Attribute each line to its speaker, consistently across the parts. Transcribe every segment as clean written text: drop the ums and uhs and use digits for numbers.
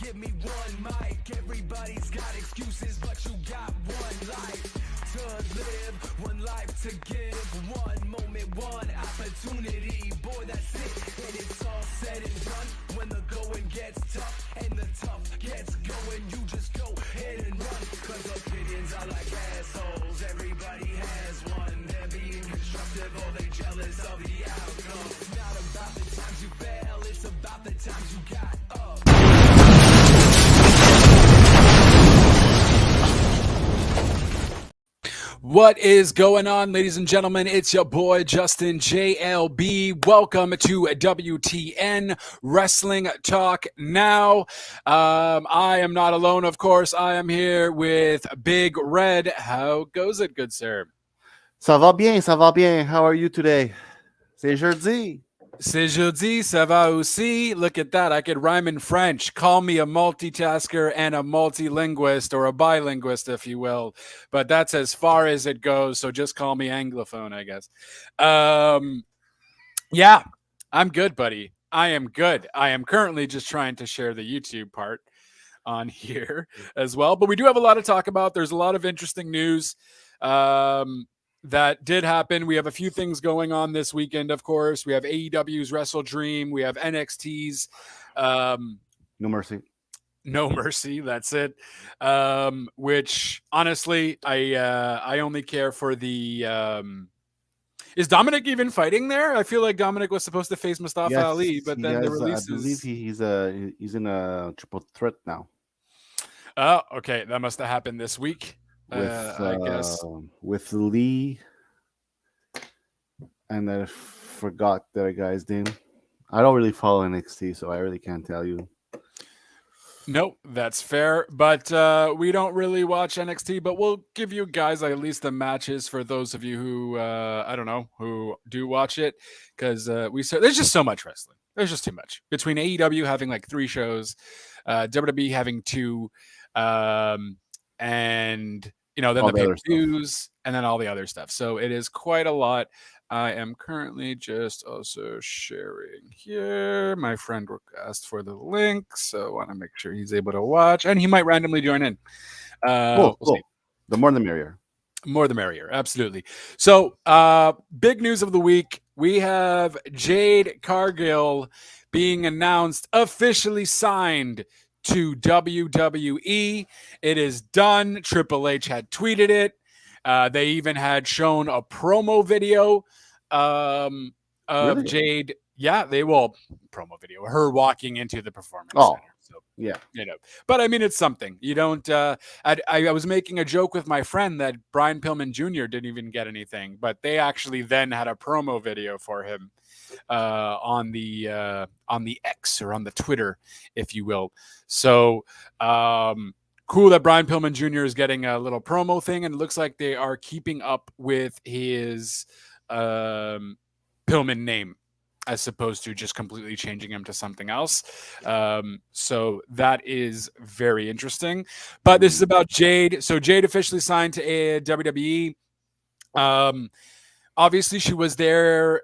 Speaker 1: Give me one mic. Everybody's got excuses, but you got one life to live, one life to give, one moment, one opportunity. Boy, that's it, and it's all said and done. When the going gets tough and the tough gets going, you just go ahead and run. Cause opinions are like assholes, everybody has one. They're being constructive or they jealous of the outcome. It's not about the times you fail, it's about the times you got up.
Speaker 2: What is going on, ladies and gentlemen? It's your boy Justin JLB. Welcome to WTN Wrestling Talk Now. I am not alone, of course. I am here with Big Red. How goes it, good sir?
Speaker 3: Ça va bien, ça va bien. How are you today? C'est jeudi.
Speaker 2: C'est jeudi, ça va aussi. Look at that. I could rhyme in French. Call me a multitasker and a multilinguist, or a bilinguist, if you will. But that's as far as it goes, so just call me Anglophone, I guess. Yeah, I'm good, buddy. I am good. I am currently just trying to share the YouTube part on here as well. But we do have a lot to talk about. There's a lot of interesting news. That did happen. We have a few things going on this weekend, of course. We have AEW's Wrestle Dream. We have NXT's
Speaker 3: No Mercy.
Speaker 2: No Mercy. That's it. Which honestly, I only care for the. Is Dominic even fighting there? I feel like Dominic was supposed to face Mustafa Ali, but then the releases.
Speaker 3: I believe he's in a triple threat now.
Speaker 2: Oh, okay. That must have happened this week. I guess
Speaker 3: with Lee, and I forgot that guy's name. I don't really follow NXT, so I really can't tell you.
Speaker 2: Nope, that's fair. But we don't really watch NXT, but we'll give you guys at least the matches for those of you who I don't know who do watch it, because there's just so much wrestling. There's just too much between AEW having like 3 shows, WWE having 2, and then the pay-per-views, and then all the other stuff. So it is quite a lot. I am currently just also sharing here. My friend asked for the link, so I want to make sure he's able to watch, and he might randomly join in.
Speaker 3: Cool. The more the merrier.
Speaker 2: More the merrier, absolutely. So big news of the week. We have Jade Cargill being announced, officially signed to WWE. It is done. Triple H had tweeted it. They even had shown a promo video of
Speaker 3: Really?
Speaker 2: Jade. Yeah, they will promo video her walking into the performance center. So
Speaker 3: yeah,
Speaker 2: but I mean, it's something. You don't. I was making a joke with my friend that Brian Pillman Jr. didn't even get anything, but they actually then had a promo video for him on the X, or on the Twitter, if you will. So cool that Brian Pillman Jr. is getting a little promo thing, and it looks like they are keeping up with his Pillman name, as opposed to just completely changing him to something else. So that is very interesting. But this is about Jade. So Jade officially signed to WWE. Obviously, she was there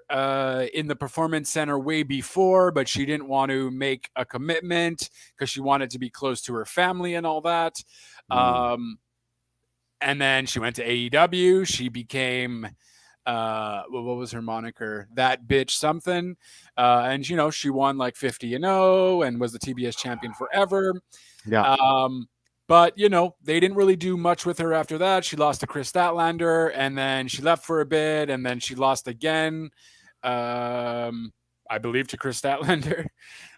Speaker 2: in the Performance Center way before, but she didn't want to make a commitment because she wanted to be close to her family and all that. And then she went to AEW. She became, what was her moniker? That bitch something. And, she won like 50-0 and was the TBS champion forever.
Speaker 3: Yeah.
Speaker 2: But, they didn't really do much with her after that. She lost to Chris Statlander, and then she left for a bit, and then she lost again, I believe, to Chris Statlander.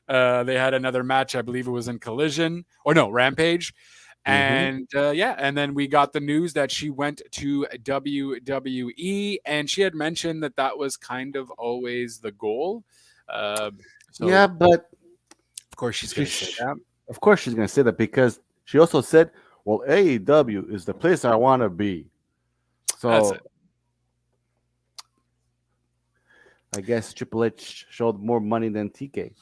Speaker 2: They had another match. I believe it was in Collision. Or no, Rampage. And, and then we got the news that she went to WWE, and she had mentioned that was kind of always the goal.
Speaker 3: Yeah, but
Speaker 2: of course she's going to say that.
Speaker 3: Of course she's going to say that, because she also said, well, AEW is the place I want to be. So
Speaker 2: that's it.
Speaker 3: I guess Triple H showed more money than TK.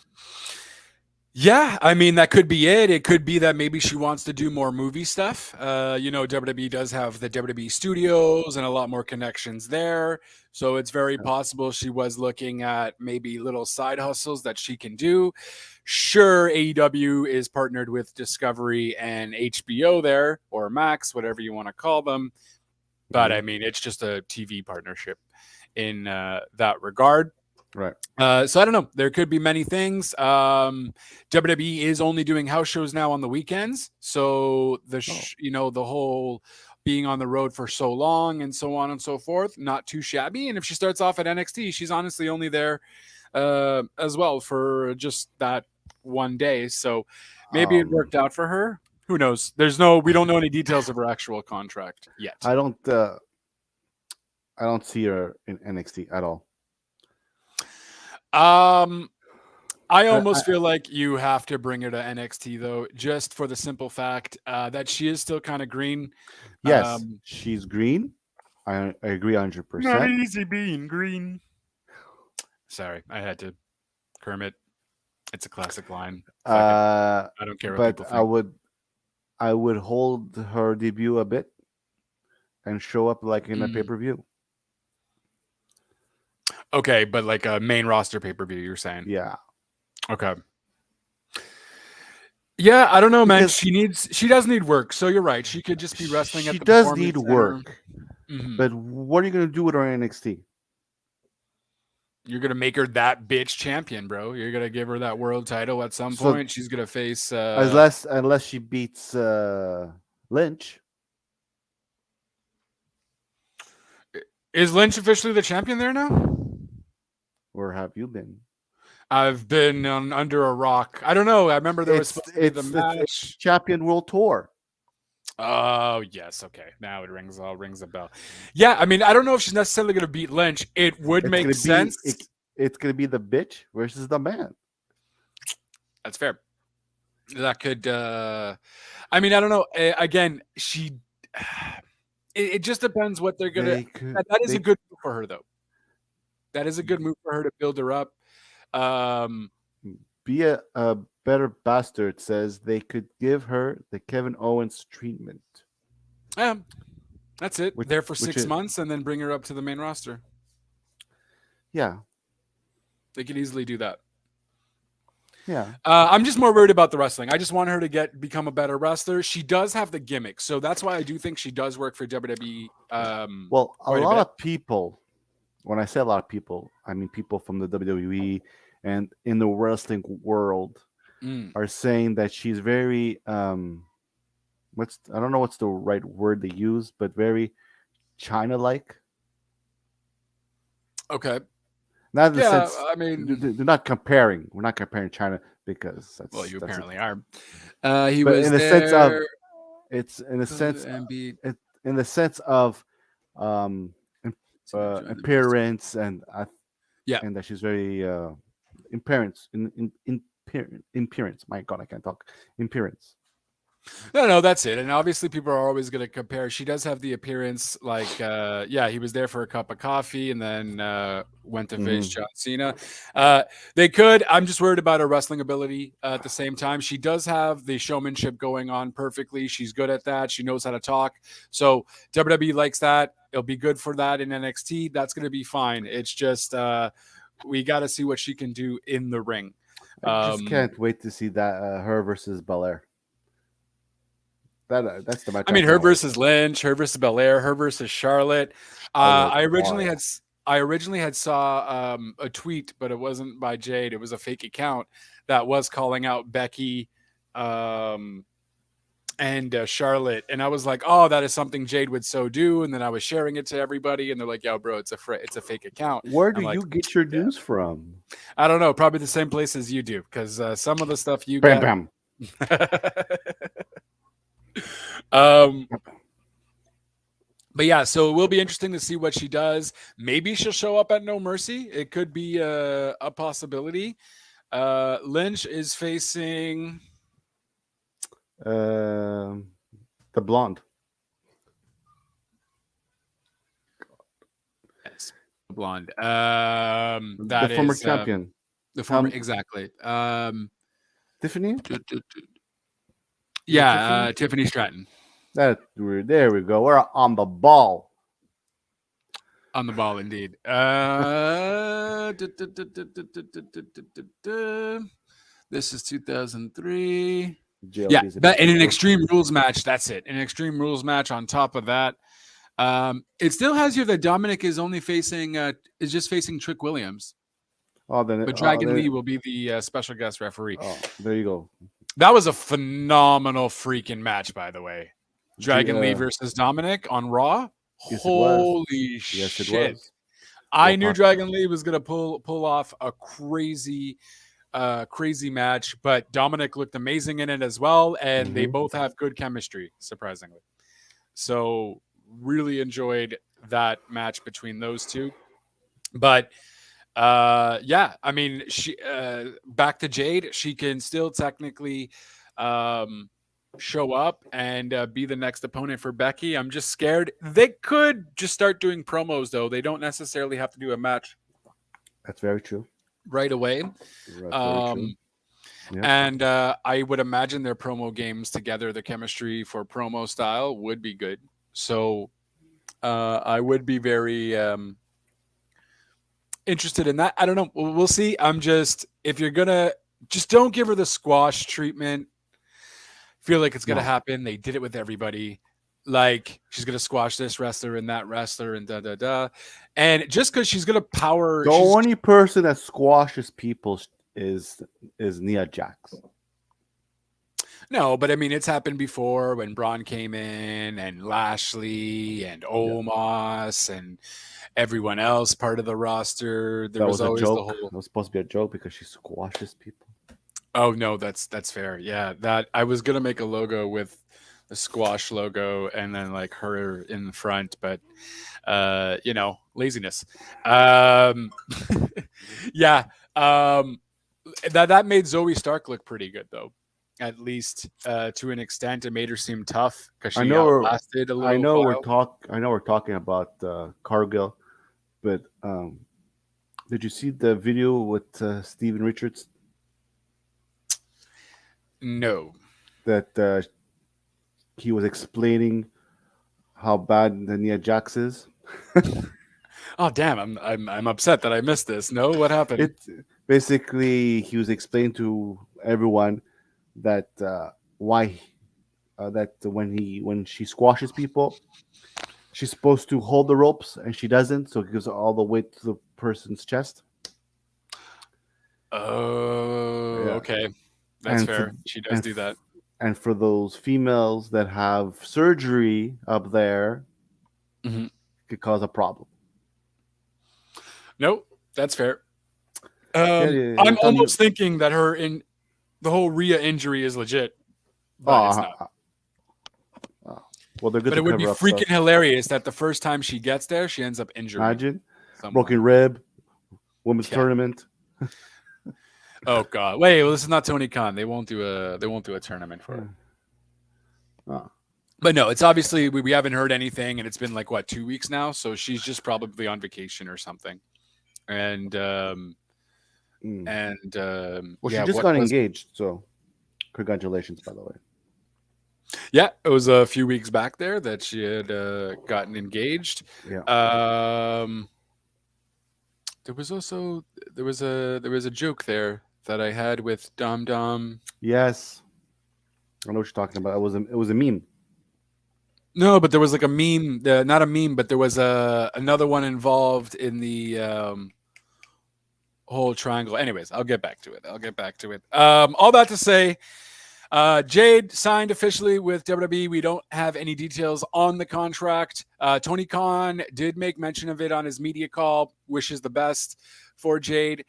Speaker 2: Yeah, I mean that could be it. It could be that maybe she wants to do more movie stuff. WWE does have the WWE studios and a lot more connections there, so it's very possible she was looking at maybe little side hustles that she can do. Sure, AEW is partnered with Discovery and HBO there, or Max, whatever you want to call them, but I mean it's just a TV partnership in that regard.
Speaker 3: Right.
Speaker 2: So I don't know. There could be many things. WWE is only doing house shows now on the weekends, so the whole being on the road for so long and so on and so forth, not too shabby. And if she starts off at NXT, she's honestly only there as well for just that one day. So maybe it worked out for her. Who knows? We don't know any details of her actual contract yet.
Speaker 3: I don't see her in NXT at all.
Speaker 2: I almost feel like you have to bring her to NXT though, just for the simple fact that she is still kind of green.
Speaker 3: Yes, she's green. I agree 100%.
Speaker 2: Not easy being green. Sorry, I had to. Kermit. It's a classic line. I don't care what people think.
Speaker 3: I would hold her debut a bit and show up like in a pay-per-view.
Speaker 2: Okay, but like a main roster pay-per-view, you're saying?
Speaker 3: Yeah.
Speaker 2: Okay. Yeah, I don't know, man. She does need work. So you're right. She could just be wrestling at the
Speaker 3: Performance Center. She does need work.
Speaker 2: Mm-hmm.
Speaker 3: But what are you going to do with her in NXT?
Speaker 2: You're going to make her that bitch champion, bro. You're going to give her that world title at some point. She's going to face
Speaker 3: unless she beats Lynch.
Speaker 2: Is Lynch officially the champion there now?
Speaker 3: Where have you been?
Speaker 2: I've been under a rock. I don't know. I remember there was supposed to be the match.
Speaker 3: It's Champion World Tour.
Speaker 2: Oh, yes. Okay. Now it rings a bell. Yeah, I mean, I don't know if she's necessarily going to beat Lynch. It would make sense.
Speaker 3: It's going to be the bitch versus the man.
Speaker 2: That's fair. That could... I mean, I don't know. Again, it just depends what they're going to... That is a good move for her, though. That is a good move for her to build her up.
Speaker 3: Be a better bastard says they could give her the Kevin Owens treatment.
Speaker 2: Yeah, that's it. There for 6 months and then bring her up to the main roster.
Speaker 3: Yeah.
Speaker 2: They could easily do that.
Speaker 3: Yeah.
Speaker 2: I'm just more worried about the wrestling. I just want her to become a better wrestler. She does have the gimmick, so that's why I do think she does work for WWE.
Speaker 3: Well, a lot of people, when I say a lot of people, I mean people from the WWE and in the wrestling world are saying that she's very I don't know what's the right word they use, but very China-like.
Speaker 2: Okay.
Speaker 3: Not in the sense. I mean, they're not comparing. We're not comparing China because that's.
Speaker 2: You apparently are.
Speaker 3: He was in the sense of. It's in the sense. In the sense of, appearance and and that she's very appearance in appearance. My God, I can't talk. Appearance.
Speaker 2: No, that's it. And obviously people are always going to compare. She does have the appearance like, he was there for a cup of coffee and then went to face John Cena. They could. I'm just worried about her wrestling ability at the same time. She does have the showmanship going on perfectly. She's good at that. She knows how to talk. So WWE likes that. It'll be good for that in NXT. That's going to be fine. It's just we got to see what she can do in the ring.
Speaker 3: I just can't wait to see that her versus Belair. That's the match.
Speaker 2: I mean, her versus Lynch, her versus Belair, her versus Charlotte. I originally had saw a tweet, but it wasn't by Jade. It was a fake account that was calling out Becky and Charlotte, and I was like, "Oh, that is something Jade would so do." And then I was sharing it to everybody, and they're like, "Yo, bro, it's a fake account."
Speaker 3: Where do you get your news from?
Speaker 2: I don't know. Probably the same place as you do, because some of the stuff you get.
Speaker 3: Bam.
Speaker 2: But yeah, so it will be interesting to see what she does. Maybe she'll show up at No Mercy. It could be a possibility. Lynch is facing
Speaker 3: the blonde.
Speaker 2: Yes, blonde.
Speaker 3: The former champion.
Speaker 2: The former exactly.
Speaker 3: Tiffany?
Speaker 2: Yeah, Tiffany Stratton.
Speaker 3: There we go. We're on the ball.
Speaker 2: On the ball, indeed. This is 2003. Yeah, but in an Extreme Rules match, that's it. An Extreme Rules match on top of that. It still has here that Dominic is only facing, is just facing Trick Williams. But Dragon Lee will be the special guest referee.
Speaker 3: Oh, there you go.
Speaker 2: That was a phenomenal freaking match, by the way. Dragon Lee versus Dominic on Raw.
Speaker 3: Yes,
Speaker 2: holy shit! I knew Dragon Lee was gonna pull off a crazy match, but Dominic looked amazing in it as well, and they both have good chemistry, surprisingly. So really enjoyed that match between those two. But yeah, I mean, she back to Jade, she can still technically show up and be the next opponent for Becky. I'm just scared. They could just start doing promos, though. They don't necessarily have to do a match.
Speaker 3: That's very true.
Speaker 2: Right away.
Speaker 3: True. Yep.
Speaker 2: And I would imagine their promo games together, the chemistry for promo style would be good. So I would be very interested in that. I don't know. We'll see. I'm just, if you're going to, just don't give her the squash treatment. Feel like it's going to happen. They did it with everybody. Like, she's going to squash this wrestler and that wrestler and da-da-da. And just because she's going to power...
Speaker 3: The only person that squashes people is Nia Jax.
Speaker 2: No, but I mean, it's happened before when Braun came in and Lashley and Omos and everyone else part of the roster. There was always
Speaker 3: a joke.
Speaker 2: The whole...
Speaker 3: It was supposed to be a joke because she squashes people.
Speaker 2: Oh no, that's fair. Yeah, that I was gonna make a logo with the squash logo and then like her in the front, but you know, laziness. Yeah, that made Zoe Stark look pretty good though, at least to an extent. It made her seem tough because she lasted a little.
Speaker 3: I know
Speaker 2: while.
Speaker 3: we're talking about Cargill, but did you see the video with Steven Richards?
Speaker 2: No.
Speaker 3: That he was explaining how bad the Nia Jax is.
Speaker 2: Oh damn! I'm upset that I missed this. No, what happened?
Speaker 3: Basically, he was explaining to everyone that why that when she squashes people, she's supposed to hold the ropes and she doesn't, so it gives all the weight to the person's chest.
Speaker 2: Oh, yeah. Okay. That's fair. She does do that.
Speaker 3: And for those females that have surgery up there, it could cause a problem.
Speaker 2: Nope, that's fair. I'm almost thinking that the whole Rhea injury is legit. But it's not.
Speaker 3: Well, they're good.
Speaker 2: But it would be freaking hilarious that the first time she gets there, she ends up injured.
Speaker 3: Imagine broken rib, women's tournament.
Speaker 2: Oh God! Wait, well, this is not Tony Khan. They won't do a tournament for it.
Speaker 3: Oh.
Speaker 2: But no, it's obviously we haven't heard anything, and it's been like 2 weeks now. So she's just probably on vacation or something. And
Speaker 3: she just got engaged. So congratulations, by the way.
Speaker 2: Yeah, it was a few weeks back there that she had gotten engaged.
Speaker 3: Yeah.
Speaker 2: There was a joke there that I had with Dom Dom.
Speaker 3: Yes, I know what you're talking about. It was a meme.
Speaker 2: No, but there was like a meme. Not a meme, but there was another one involved in the whole triangle. Anyways, I'll get back to it. All that to say, Jade signed officially with WWE. We don't have any details on the contract. Tony Khan did make mention of it on his media call. Wishes the best for Jade.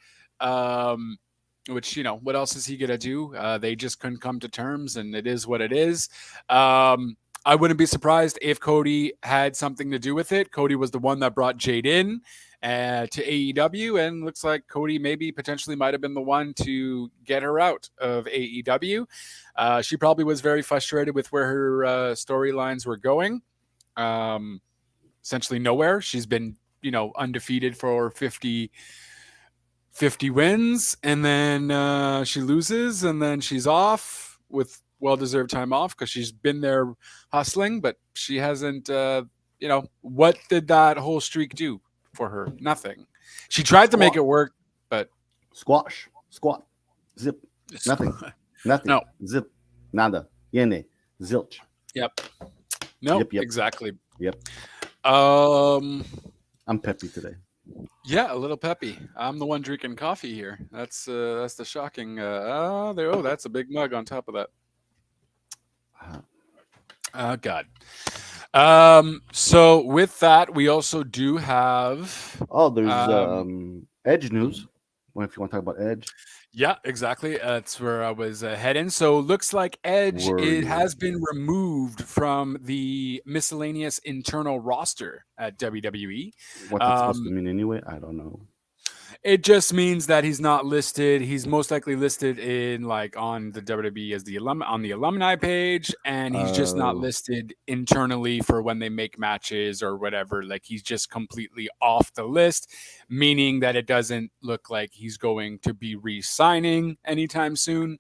Speaker 2: Which, what else is he going to do? They just couldn't come to terms, and it is what it is. I wouldn't be surprised if Cody had something to do with it. Cody was the one that brought Jade in to AEW, and looks like Cody potentially might have been the one to get her out of AEW. She probably was very frustrated with where her storylines were going. Essentially nowhere. She's been, undefeated for 50 wins, and then she loses, and then she's off with well-deserved time off because she's been there hustling, but she hasn't. What did that whole streak do for her? Nothing. She tried to make
Speaker 3: Squat.
Speaker 2: it work, but
Speaker 3: Squash, squat, zip, nothing, nothing,
Speaker 2: No.
Speaker 3: zip, nada, yene, zilch.
Speaker 2: Yep. No.
Speaker 3: Yep.
Speaker 2: Exactly.
Speaker 3: Yep.
Speaker 2: Um.
Speaker 3: I'm peppy today.
Speaker 2: Yeah, a little peppy. I'm the one drinking coffee here. That's the shocking. That's a big mug on top of that. Oh God. So with that, we also do have.
Speaker 3: Oh, there's Edge news. If you want to talk about Edge.
Speaker 2: Yeah, exactly. That's where I was heading. So looks like Edge has been removed from the miscellaneous internal roster at WWE.
Speaker 3: What's it supposed to mean anyway? I don't know.
Speaker 2: It just means that he's not listed. He's most likely listed in on the WWE as on the alumni page, and he's just not listed internally for when they make matches or whatever. Like he's just completely off the list, meaning that it doesn't look like he's going to be re-signing anytime soon.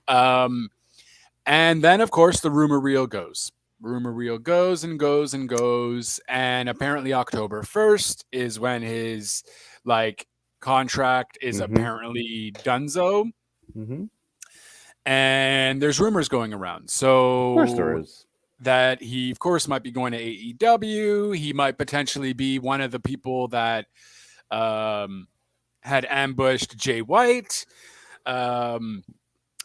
Speaker 2: And then of course the rumor reel goes. Rumor reel goes and goes and goes, and apparently October 1st is when his contract is apparently donezo. And there's rumors going around. So
Speaker 3: of course there is.
Speaker 2: That he, of course, might be going to AEW. He might potentially be one of the people that had ambushed Jay White. I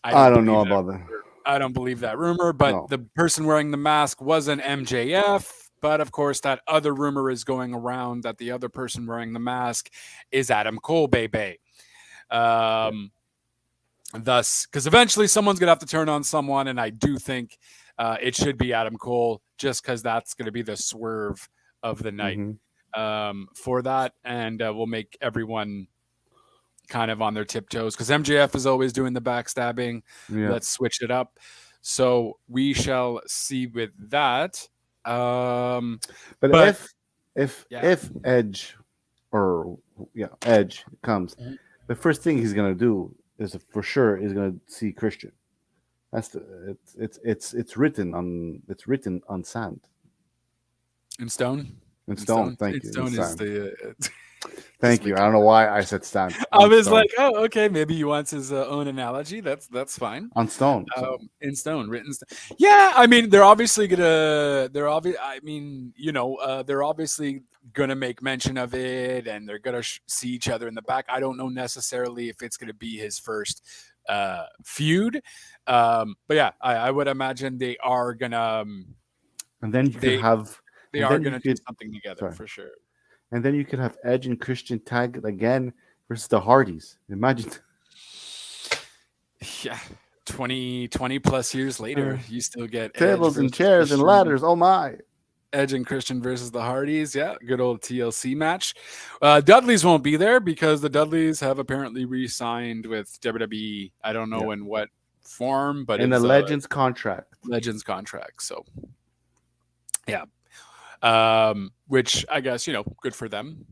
Speaker 3: don't know about that.
Speaker 2: I don't believe that rumor, but the person wearing the mask wasn't MJF. But of course, that other rumor is going around that the other person wearing the mask is Adam Cole, baby. Thus, because eventually someone's going to have to turn on someone, and I do think it should be Adam Cole, just because that's going to be the swerve of the night for that, and we'll make everyone kind of on their tiptoes, because MJF is always doing the backstabbing. Yeah. Let's switch it up. So we shall see with that.
Speaker 3: But if Edge Edge comes, the first thing he's gonna do is for sure is gonna see Christian. That's it's written on sand.
Speaker 2: In stone.
Speaker 3: In stone. Thank you.
Speaker 2: Stone is the.
Speaker 3: Thank you. I don't know why I said stand.
Speaker 2: I was stone. Like, oh, okay, maybe he wants his own analogy. That's fine.
Speaker 3: On stone.
Speaker 2: In stone, written stone. Yeah, I mean, they're obviously gonna. They're obviously gonna make mention of it, and they're gonna see each other in the back. I don't know necessarily if it's gonna be his first feud, but yeah, I would imagine they are gonna.
Speaker 3: And then
Speaker 2: they are gonna do something together for sure.
Speaker 3: And then you could have Edge and Christian tag again versus the Hardys. Imagine.
Speaker 2: Yeah. 20 plus years later, you still get
Speaker 3: tables and chairs Christian and ladders. Oh my.
Speaker 2: Edge and Christian versus the Hardys. Yeah. Good old TLC match. Dudleys won't be there because the Dudleys have apparently re-signed with WWE. I don't know in what form, but
Speaker 3: in
Speaker 2: it's
Speaker 3: a Legends contract.
Speaker 2: Legends contract. So, yeah. Which I guess, good for them.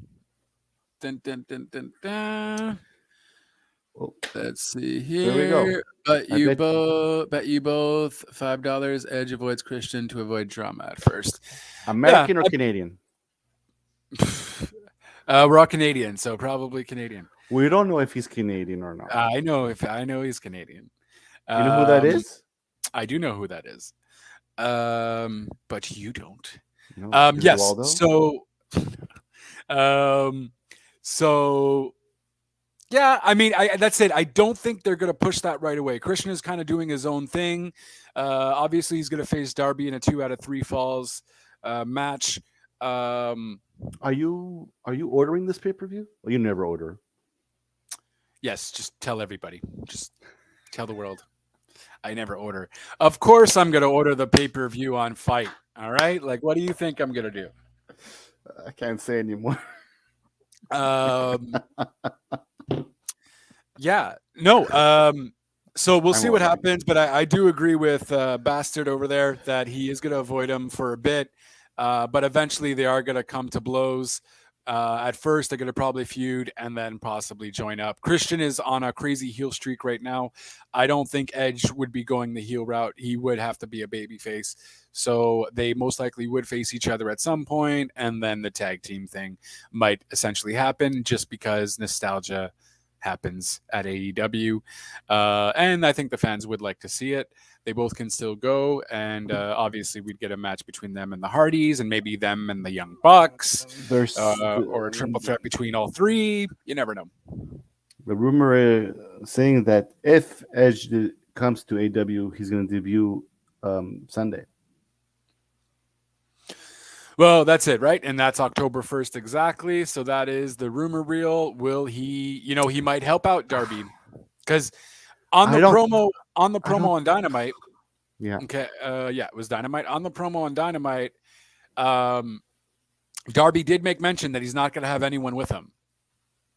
Speaker 2: Dun, dun, dun, dun, dun.
Speaker 3: Oh,
Speaker 2: let's see here.
Speaker 3: There we go.
Speaker 2: Bet you both $5. Edge avoids Christian to avoid drama at first.
Speaker 3: American or Canadian?
Speaker 2: We're all Canadian, so probably Canadian.
Speaker 3: We don't know if he's Canadian or not.
Speaker 2: I know he's Canadian.
Speaker 3: You know who that is?
Speaker 2: I do know who that is. But you don't. Yes. So yeah, I mean, that's it. I don't think they're going to push that right away. Christian is kind of doing his own thing. Obviously, he's going to face Darby in a 2 out of 3 falls match.
Speaker 3: Are you ordering this pay-per-view? Well, you never order.
Speaker 2: Yes, just tell everybody. Just tell the world. I never order. Of course, I'm going to order the pay-per-view on Fight. All right? Like, what do you think I'm going to do?
Speaker 3: I can't say anymore.
Speaker 2: Yeah. No. So we'll see what happens, but I do agree with Bastard over there that he is going to avoid him for a bit, but eventually they are going to come to blows. At first, they're going to probably feud and then possibly join up. Christian is on a crazy heel streak right now. I don't think Edge would be going the heel route. He would have to be a babyface. So they most likely would face each other at some point, and then the tag team thing might essentially happen just because nostalgia happens at AEW. And I think the fans would like to see it. They both can still go, and obviously we'd get a match between them and the Hardys, and maybe them and the Young Bucks,
Speaker 3: There's
Speaker 2: or a triple threat between all three. You never know.
Speaker 3: the rumor is saying that if Edge comes to AEW, he's going to debut Sunday.
Speaker 2: Well, that's it, right? And that's October 1st exactly. So that is the rumor reel. Will he, he might help out Darby, because on the promo on Dynamite.
Speaker 3: Yeah.
Speaker 2: Okay. It was Dynamite. On the promo on Dynamite, Darby did make mention that he's not going to have anyone with him.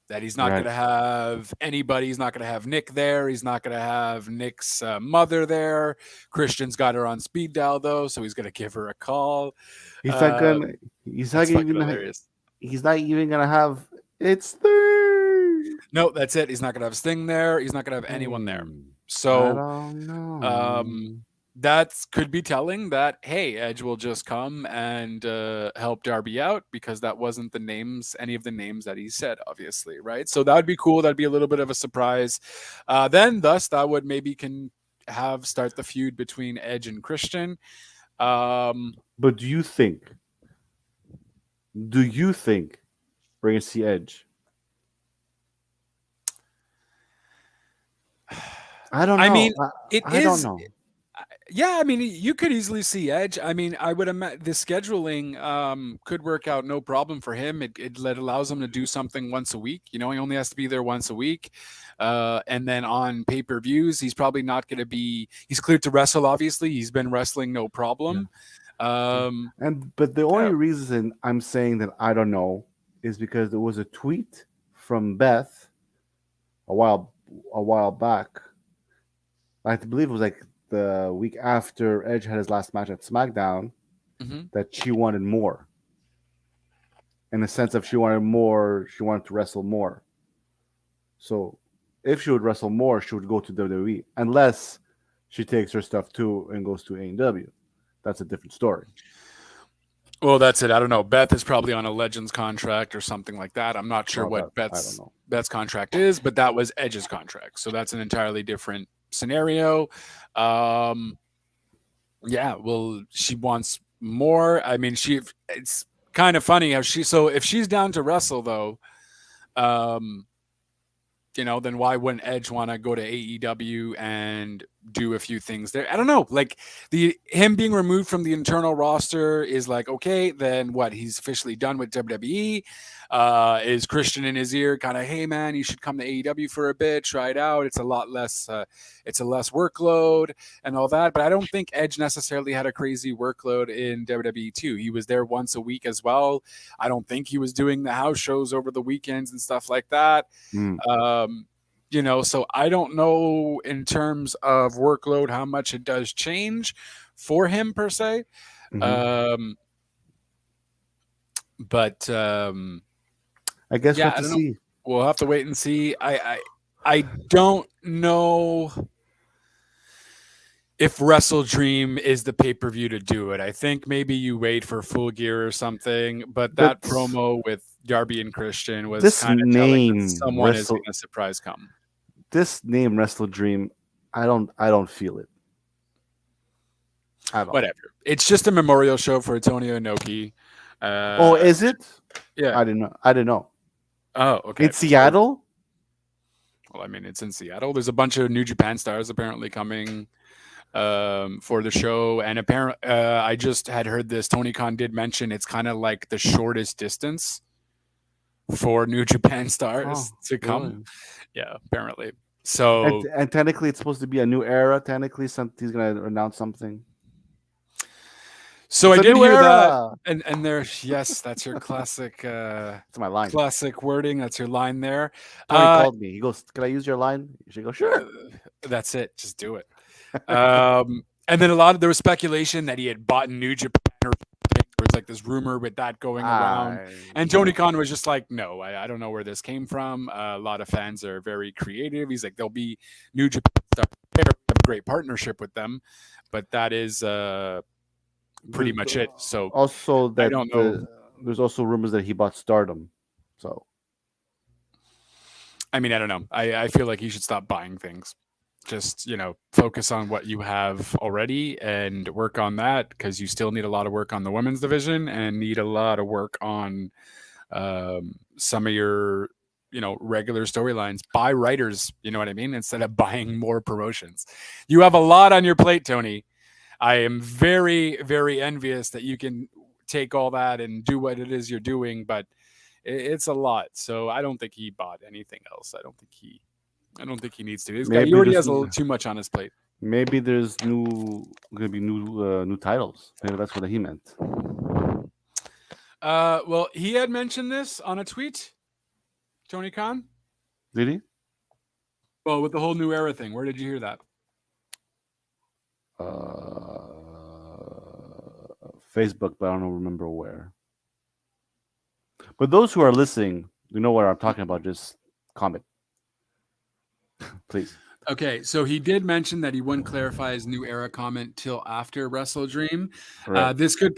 Speaker 2: That he's not going to have anybody. He's not going to have Nick there. He's not going to have Nick's mother there. Christian's got her on speed dial though, so he's going to give her a call.
Speaker 3: He's not going. He's not even. He's not even going to have. It's Sting.
Speaker 2: No, that's it. He's not going to have Sting there. He's not going to have anyone there. So
Speaker 3: I don't know.
Speaker 2: That could be telling that, hey, Edge will just come and help Darby out, because that wasn't any of the names that he said, obviously, right? So that would be cool. That'd be a little bit of a surprise. Thus, that would maybe start the feud between Edge and Christian.
Speaker 3: But do you think we're going to see Edge? I don't know.
Speaker 2: I mean,
Speaker 3: I don't know.
Speaker 2: Yeah, I mean, you could easily see Edge. I mean, I would imagine the scheduling could work out no problem for him. It allows him to do something once a week. He only has to be there once a week. And then on pay-per-views, he's probably not going to be... He's cleared to wrestle, obviously. He's been wrestling no problem.
Speaker 3: Yeah. But the only reason I'm saying that I don't know is because there was a tweet from Beth a while back. I believe it was like the week after Edge had his last match at SmackDown, that she wanted more. In the sense of she wanted more, she wanted to wrestle more. So if she would wrestle more, she would go to WWE. Unless she takes her stuff too and goes to AEW. That's a different story.
Speaker 2: Well, that's it. I don't know. Beth is probably on a Legends contract or something like that. I'm not sure what Beth's contract is, but that was Edge's contract. So that's an entirely different scenario. She wants more. I mean, it's kind of funny how if she's down to wrestle though, then why wouldn't Edge want to go to AEW and do a few things there? I don't know. Like him being removed from the internal roster is like, okay, then what? He's officially done with WWE. Is Christian in his ear kind of, hey man, you should come to AEW for a bit, try it out. It's a lot less, it's a less workload and all that. But I don't think Edge necessarily had a crazy workload in WWE too. He was there once a week as well. I don't think he was doing the house shows over the weekends and stuff like that. So I don't know in terms of workload how much it does change for him per se. But
Speaker 3: I guess we'll have to see.
Speaker 2: We'll have to wait and see. I don't know if Wrestle Dream is the pay-per-view to do it. I think maybe you wait for Full Gear or something. But that promo with Darby and Christian was kind of telling that someone is going to surprise come.
Speaker 3: This name Wrestle Dream, I don't feel it.
Speaker 2: Whatever. It's just a memorial show for Antonio Inoki.
Speaker 3: Is it?
Speaker 2: Yeah.
Speaker 3: I didn't know.
Speaker 2: Oh, okay.
Speaker 3: In Seattle?
Speaker 2: Well, I mean, it's in Seattle. There's a bunch of New Japan stars apparently coming for the show. And apparently, I just had heard this. Tony Khan did mention it's kind of like the shortest distance for New Japan stars to come. Really? Yeah, apparently. So
Speaker 3: and technically, it's supposed to be a new era. Technically, he's going to announce something.
Speaker 2: So I did hear that, and there, yes, that's your classic.
Speaker 3: That's my line.
Speaker 2: Classic wording. That's your line there.
Speaker 3: Tony called me. He goes, "Can I use your line?" You should go, "Sure."
Speaker 2: That's it. Just do it. And then there was speculation that he had bought New Japan or was like this rumor with that going around, and Tony Khan was just like, no, I don't know where this came from. A lot of fans are very creative. He's like, there'll be New Japan stuff there. We have a great partnership with them, but that is pretty much it. So
Speaker 3: also that
Speaker 2: I don't know.
Speaker 3: There's also rumors that he bought Stardom. So
Speaker 2: I mean, I don't know. I feel like you should stop buying things. Just, focus on what you have already and work on that, because you still need a lot of work on the women's division and need a lot of work on some of your, regular storylines. Buy writers, you know what I mean? Instead of buying more promotions. You have a lot on your plate, Tony. I am very, very envious that you can take all that and do what it is you're doing, but it's a lot. So I don't think he bought anything else. I don't think he needs to. This guy, he already has a little too much on his plate.
Speaker 3: Maybe there's gonna be new titles. Maybe that's what he meant.
Speaker 2: Well, he had mentioned this on a tweet. Tony Khan.
Speaker 3: Did he?
Speaker 2: Well, with the whole new era thing, where did you hear that?
Speaker 3: Facebook, but I don't remember where. But those who are listening, you know what I'm talking about. Just comment. Please.
Speaker 2: Okay, so he did mention that he wouldn't clarify his new era comment till after Wrestle Dream. Right. This could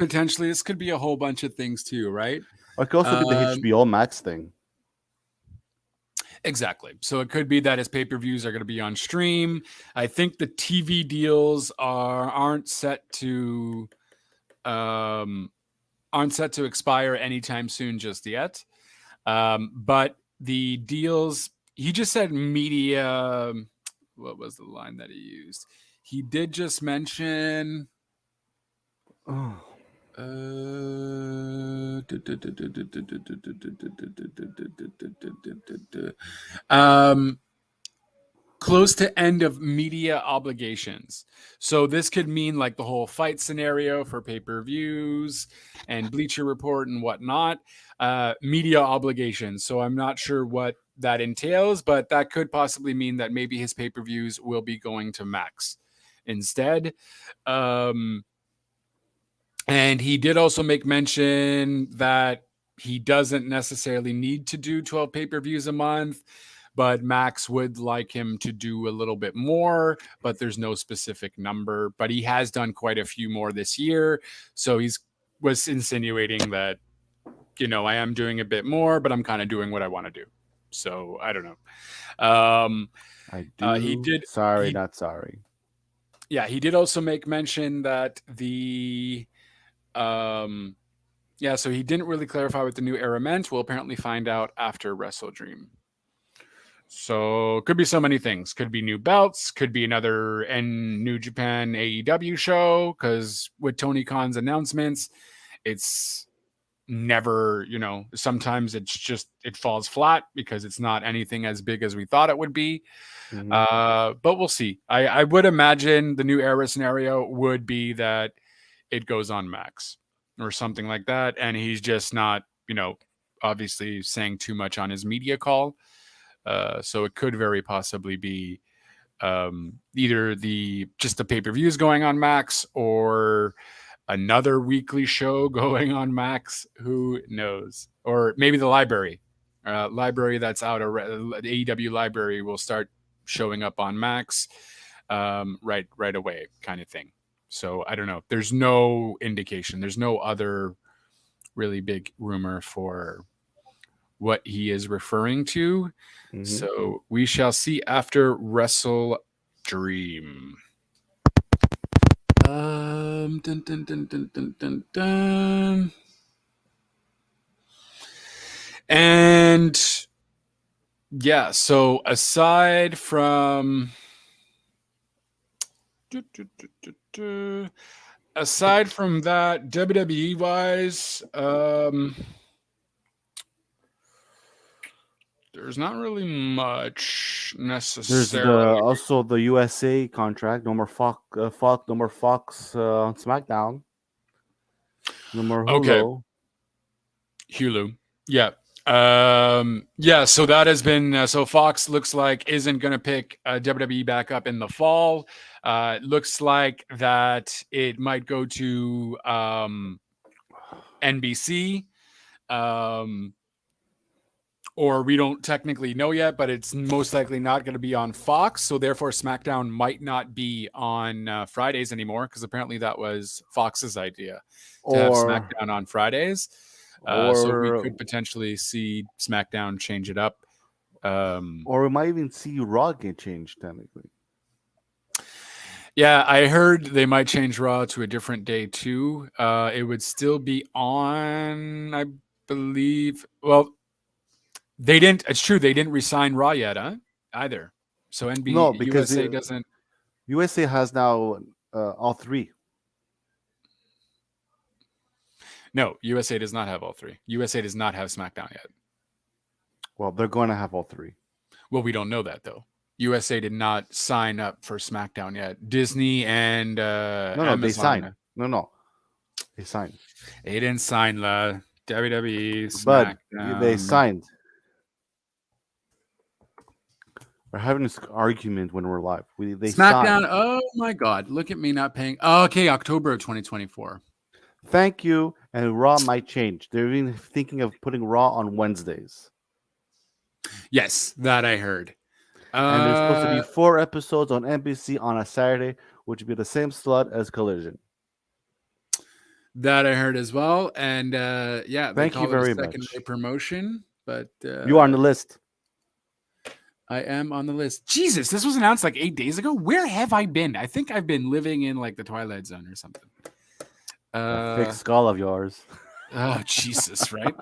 Speaker 2: be a whole bunch of things too, right?
Speaker 3: It could also be the HBO Max thing.
Speaker 2: Exactly. So it could be that his pay-per-views are going to be on stream. I think the TV deals aren't set to expire anytime soon just yet. But the deals, he just said media. What was the line that he used? He did just mention. Close to end of media obligations. So this could mean like the whole fight scenario for pay-per-views and Bleacher Report and whatnot. Media obligations. So I'm not sure what that entails, but that could possibly mean that maybe his pay-per-views will be going to Max instead. And he did also make mention that he doesn't necessarily need to do 12 pay-per-views a month, but Max would like him to do a little bit more, but there's no specific number. But he has done quite a few more this year. So was insinuating that, I am doing a bit more, but I'm kind of doing what I want to do. So I don't know.
Speaker 3: I do. He did. Not sorry.
Speaker 2: Yeah, he did also make mention that so he didn't really clarify what the new era meant. We'll apparently find out after Wrestle Dream. So could be so many things. Could be new belts. Could be another New Japan AEW show. Because with Tony Khan's announcements, it's never, sometimes it's just, it falls flat because it's not anything as big as we thought it would be. Mm-hmm. But we'll see. I would imagine the new era scenario would be that it goes on Max or something like that. And he's just not, obviously saying too much on his media call. So it could very possibly be either just the pay-per-views going on Max or another weekly show going on Max. Who knows? Or maybe the library that's out. The AEW library will start showing up on Max right away, kind of thing. So I don't know. There's no indication. There's no other really big rumor for what he is referring to. Mm-hmm. So we shall see after Wrestle Dream. Dun, dun, dun, dun, dun, dun, dun. And yeah, so aside from that, WWE wise, there's not really much necessarily.
Speaker 3: There's also the USA contract. No more Fox on SmackDown. No more Hulu.
Speaker 2: Okay. Hulu. Yeah. So that has been so Fox looks like isn't going to pick WWE back up in the fall. It looks like that it might go to NBC. Or we don't technically know yet, but it's most likely not going to be on Fox. So therefore, SmackDown might not be on Fridays anymore, because apparently that was Fox's idea to have SmackDown on Fridays. So we could potentially see SmackDown change it up.
Speaker 3: Or we might even see Raw get changed technically.
Speaker 2: Yeah, I heard they might change Raw to a different day too. It would still be on, I believe. Well, they didn't. It's true. They didn't resign Raw yet, either. So
Speaker 3: because
Speaker 2: USA doesn't.
Speaker 3: USA has now all three.
Speaker 2: No, USA does not have all three. USA does not have SmackDown yet.
Speaker 3: Well, they're going to have all three.
Speaker 2: Well, we don't know that though. USA did not sign up for SmackDown yet. Disney and Amazon.
Speaker 3: They signed. No, they signed.
Speaker 2: They didn't sign the WWE
Speaker 3: SmackDown.
Speaker 2: But
Speaker 3: they signed. We're having this argument when we're live. They
Speaker 2: SmackDown.
Speaker 3: Signed.
Speaker 2: Oh my God! Look at me not paying. Oh, okay, October of 2024.
Speaker 3: Thank you. And Raw might change. They're even thinking of putting Raw on Wednesdays.
Speaker 2: Yes, that I heard.
Speaker 3: And there's supposed to be 4 episodes on NBC on a Saturday, which would be the same slot as Collision.
Speaker 2: That I heard as well. And yeah,
Speaker 3: thank you very much.
Speaker 2: Secondary promotion, but
Speaker 3: you are on the list.
Speaker 2: I am on the list. Jesus, this was announced like 8 days ago. Where have I been? I think I've been living in like the Twilight Zone or something.
Speaker 3: Thick skull of yours.
Speaker 2: Oh, Jesus, right?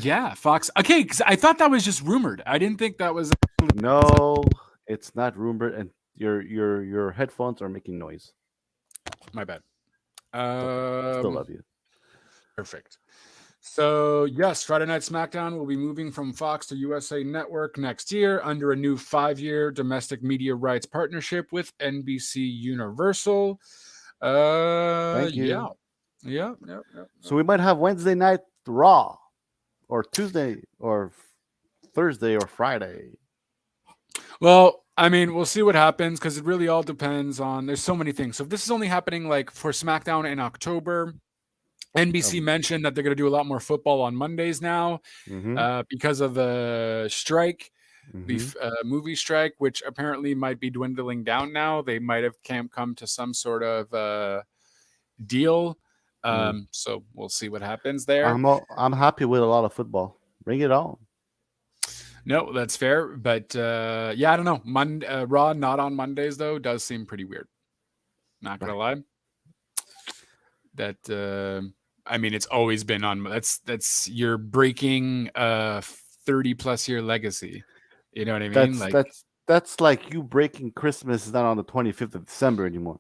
Speaker 2: Yeah, Fox. Okay, because I thought that was just rumored. I didn't think that was.
Speaker 3: No, it's not rumored, and your headphones are making noise.
Speaker 2: My bad.
Speaker 3: Still love you.
Speaker 2: Perfect. So yes, Friday Night SmackDown will be moving from Fox to USA Network next year under a new 5-year domestic media rights partnership with NBC Universal.
Speaker 3: Thank you.
Speaker 2: Yeah.
Speaker 3: So we might have Wednesday night Raw, or Tuesday, or Thursday, or Friday.
Speaker 2: Well, I mean, we'll see what happens, because it really all depends on. There's so many things. So if this is only happening like for SmackDown in October, NBC mentioned that they're going to do a lot more football on Mondays now, because of the strike. The movie strike, which apparently might be dwindling down now. They might have come to some sort of deal. So we'll see what happens there.
Speaker 3: I'm happy with a lot of football. Bring it on.
Speaker 2: No, that's fair. But yeah, I don't know. Raw not on Mondays though does seem pretty weird. Not gonna lie. That I mean, it's always been on. That's you're breaking a 30+ year legacy. You know what I mean?
Speaker 3: That's like you breaking Christmas is not on the 25th of December anymore.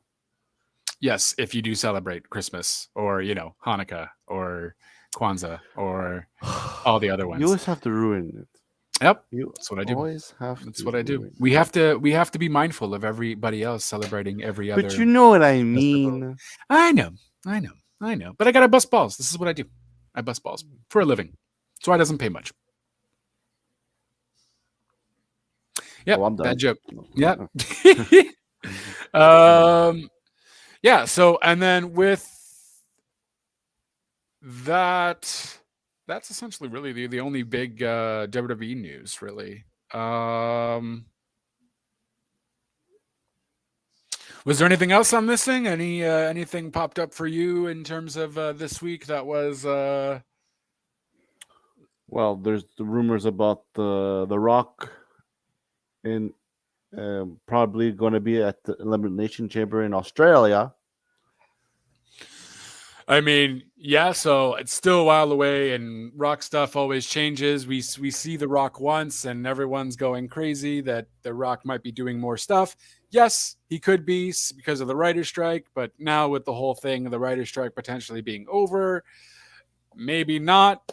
Speaker 2: Yes, if you do celebrate Christmas or, Hanukkah or Kwanzaa or all the other ones.
Speaker 3: You always have to ruin it.
Speaker 2: Yep. That's what I do.
Speaker 3: That's
Speaker 2: what I do. We have to be mindful of everybody else celebrating every other.
Speaker 3: But you know what I mean.
Speaker 2: I know. But I gotta bust balls. This is what I do. I bust balls for a living. So I doesn't pay much. Yeah, bad joke. Yeah. Yeah. So, and then with that, that's essentially really the only big WWE news, really. Was there anything else I'm missing? Anything popped up for you in terms of this week that was?
Speaker 3: Well, there's the rumors about the Rock in probably going to be at the Elimination Chamber in Australia.
Speaker 2: I mean, yeah, so it's still a while away, and Rock stuff always changes. We see The Rock once, and everyone's going crazy that The Rock might be doing more stuff. Yes, he could be because of the writer's strike, but now with the whole thing of the writer's strike potentially being over, maybe not.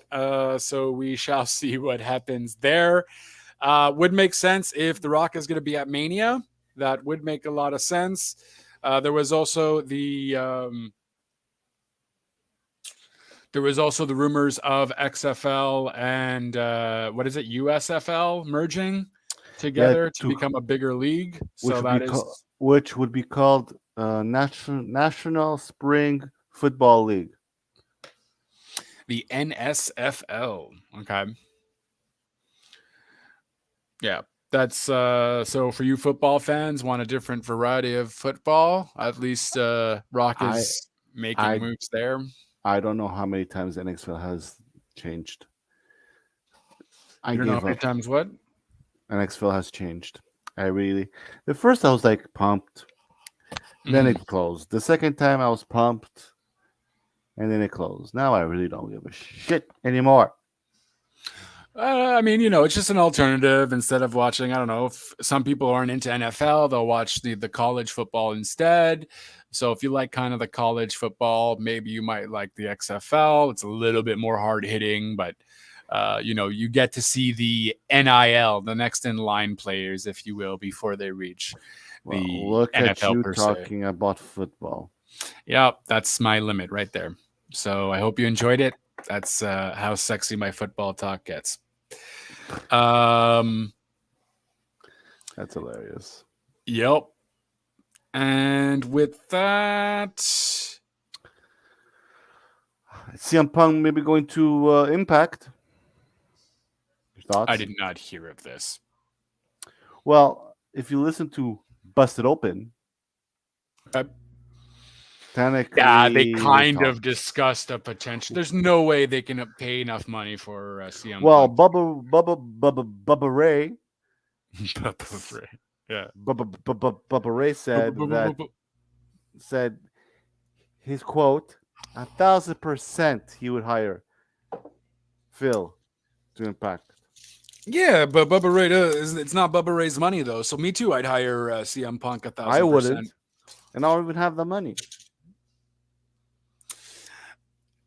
Speaker 2: So we shall see what happens there. Would make sense if The Rock is going to be at Mania. That would make a lot of sense. There was also the rumors of XFL and USFL merging together to become a bigger league.
Speaker 3: Which would be called National Spring Football League.
Speaker 2: The NSFL. Okay. Yeah. That's so for you football fans want a different variety of football. At least Rock
Speaker 3: I
Speaker 2: is making
Speaker 3: I
Speaker 2: moves there.
Speaker 3: I don't know how many times NXL has changed. I
Speaker 2: You don't know how
Speaker 3: gave
Speaker 2: many
Speaker 3: up.
Speaker 2: times what?
Speaker 3: NXL has changed. I really. The first I was like pumped, then
Speaker 2: Mhm.
Speaker 3: it closed. The second time I was pumped, and then it closed. Now I really don't give a shit anymore.
Speaker 2: I mean, it's just an alternative instead of watching. I don't know if some people aren't into NFL, they'll watch the college football instead. So if you like kind of the college football, maybe you might like the XFL. It's a little bit more hard hitting, but you get to see the NIL, the next in line players, if you will, before they reach
Speaker 3: Well,
Speaker 2: the
Speaker 3: look at
Speaker 2: NFL
Speaker 3: you
Speaker 2: per se.
Speaker 3: talking about football.
Speaker 2: Yeah, that's my limit right there. So I hope you enjoyed it. That's how sexy my football talk gets.
Speaker 3: That's hilarious.
Speaker 2: Yep. And with that,
Speaker 3: CM Punk maybe going to Impact. Your thoughts?
Speaker 2: I did not hear of this.
Speaker 3: Well, if you listen to Busted Open, technically,
Speaker 2: Yeah, they kind of discussed a potential. There's no way they can pay enough money for CM
Speaker 3: Well,
Speaker 2: Punk.
Speaker 3: Bubba Ray,
Speaker 2: Yeah.
Speaker 3: Bubba Ray said his quote, 1,000% he would hire Phil to Impact.
Speaker 2: Yeah, but Bubba Ray, it's not Bubba Ray's money though. So me too. I'd hire CM Punk 1,000%.
Speaker 3: I wouldn't, and I don't even have the money.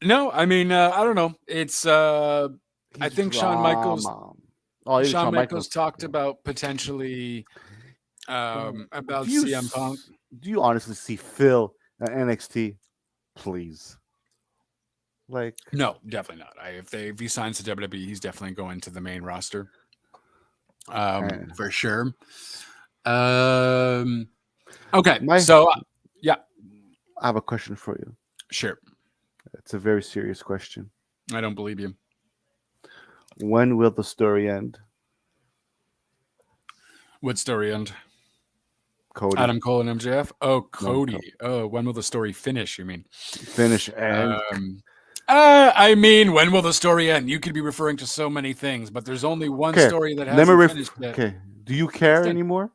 Speaker 2: No, I mean I don't know. It's I think Shawn Michaels. Shawn Michaels talked about potentially about CM Punk.
Speaker 3: Do you honestly see Phil at NXT? Please. Like,
Speaker 2: no, definitely not. If he signs to WWE, he's definitely going to the main roster. For sure. Okay, so yeah,
Speaker 3: I have a question for you.
Speaker 2: Sure.
Speaker 3: It's a very serious question.
Speaker 2: I don't believe you.
Speaker 3: When will the story end?
Speaker 2: What story end?
Speaker 3: Cody.
Speaker 2: Adam Cole and MJF? Oh, Cody. No, when will the story finish, you mean?
Speaker 3: Finish and...
Speaker 2: I mean, when will the story end? You could be referring to so many things, but there's only one story that hasn't finished yet.
Speaker 3: Okay. Do you care anymore?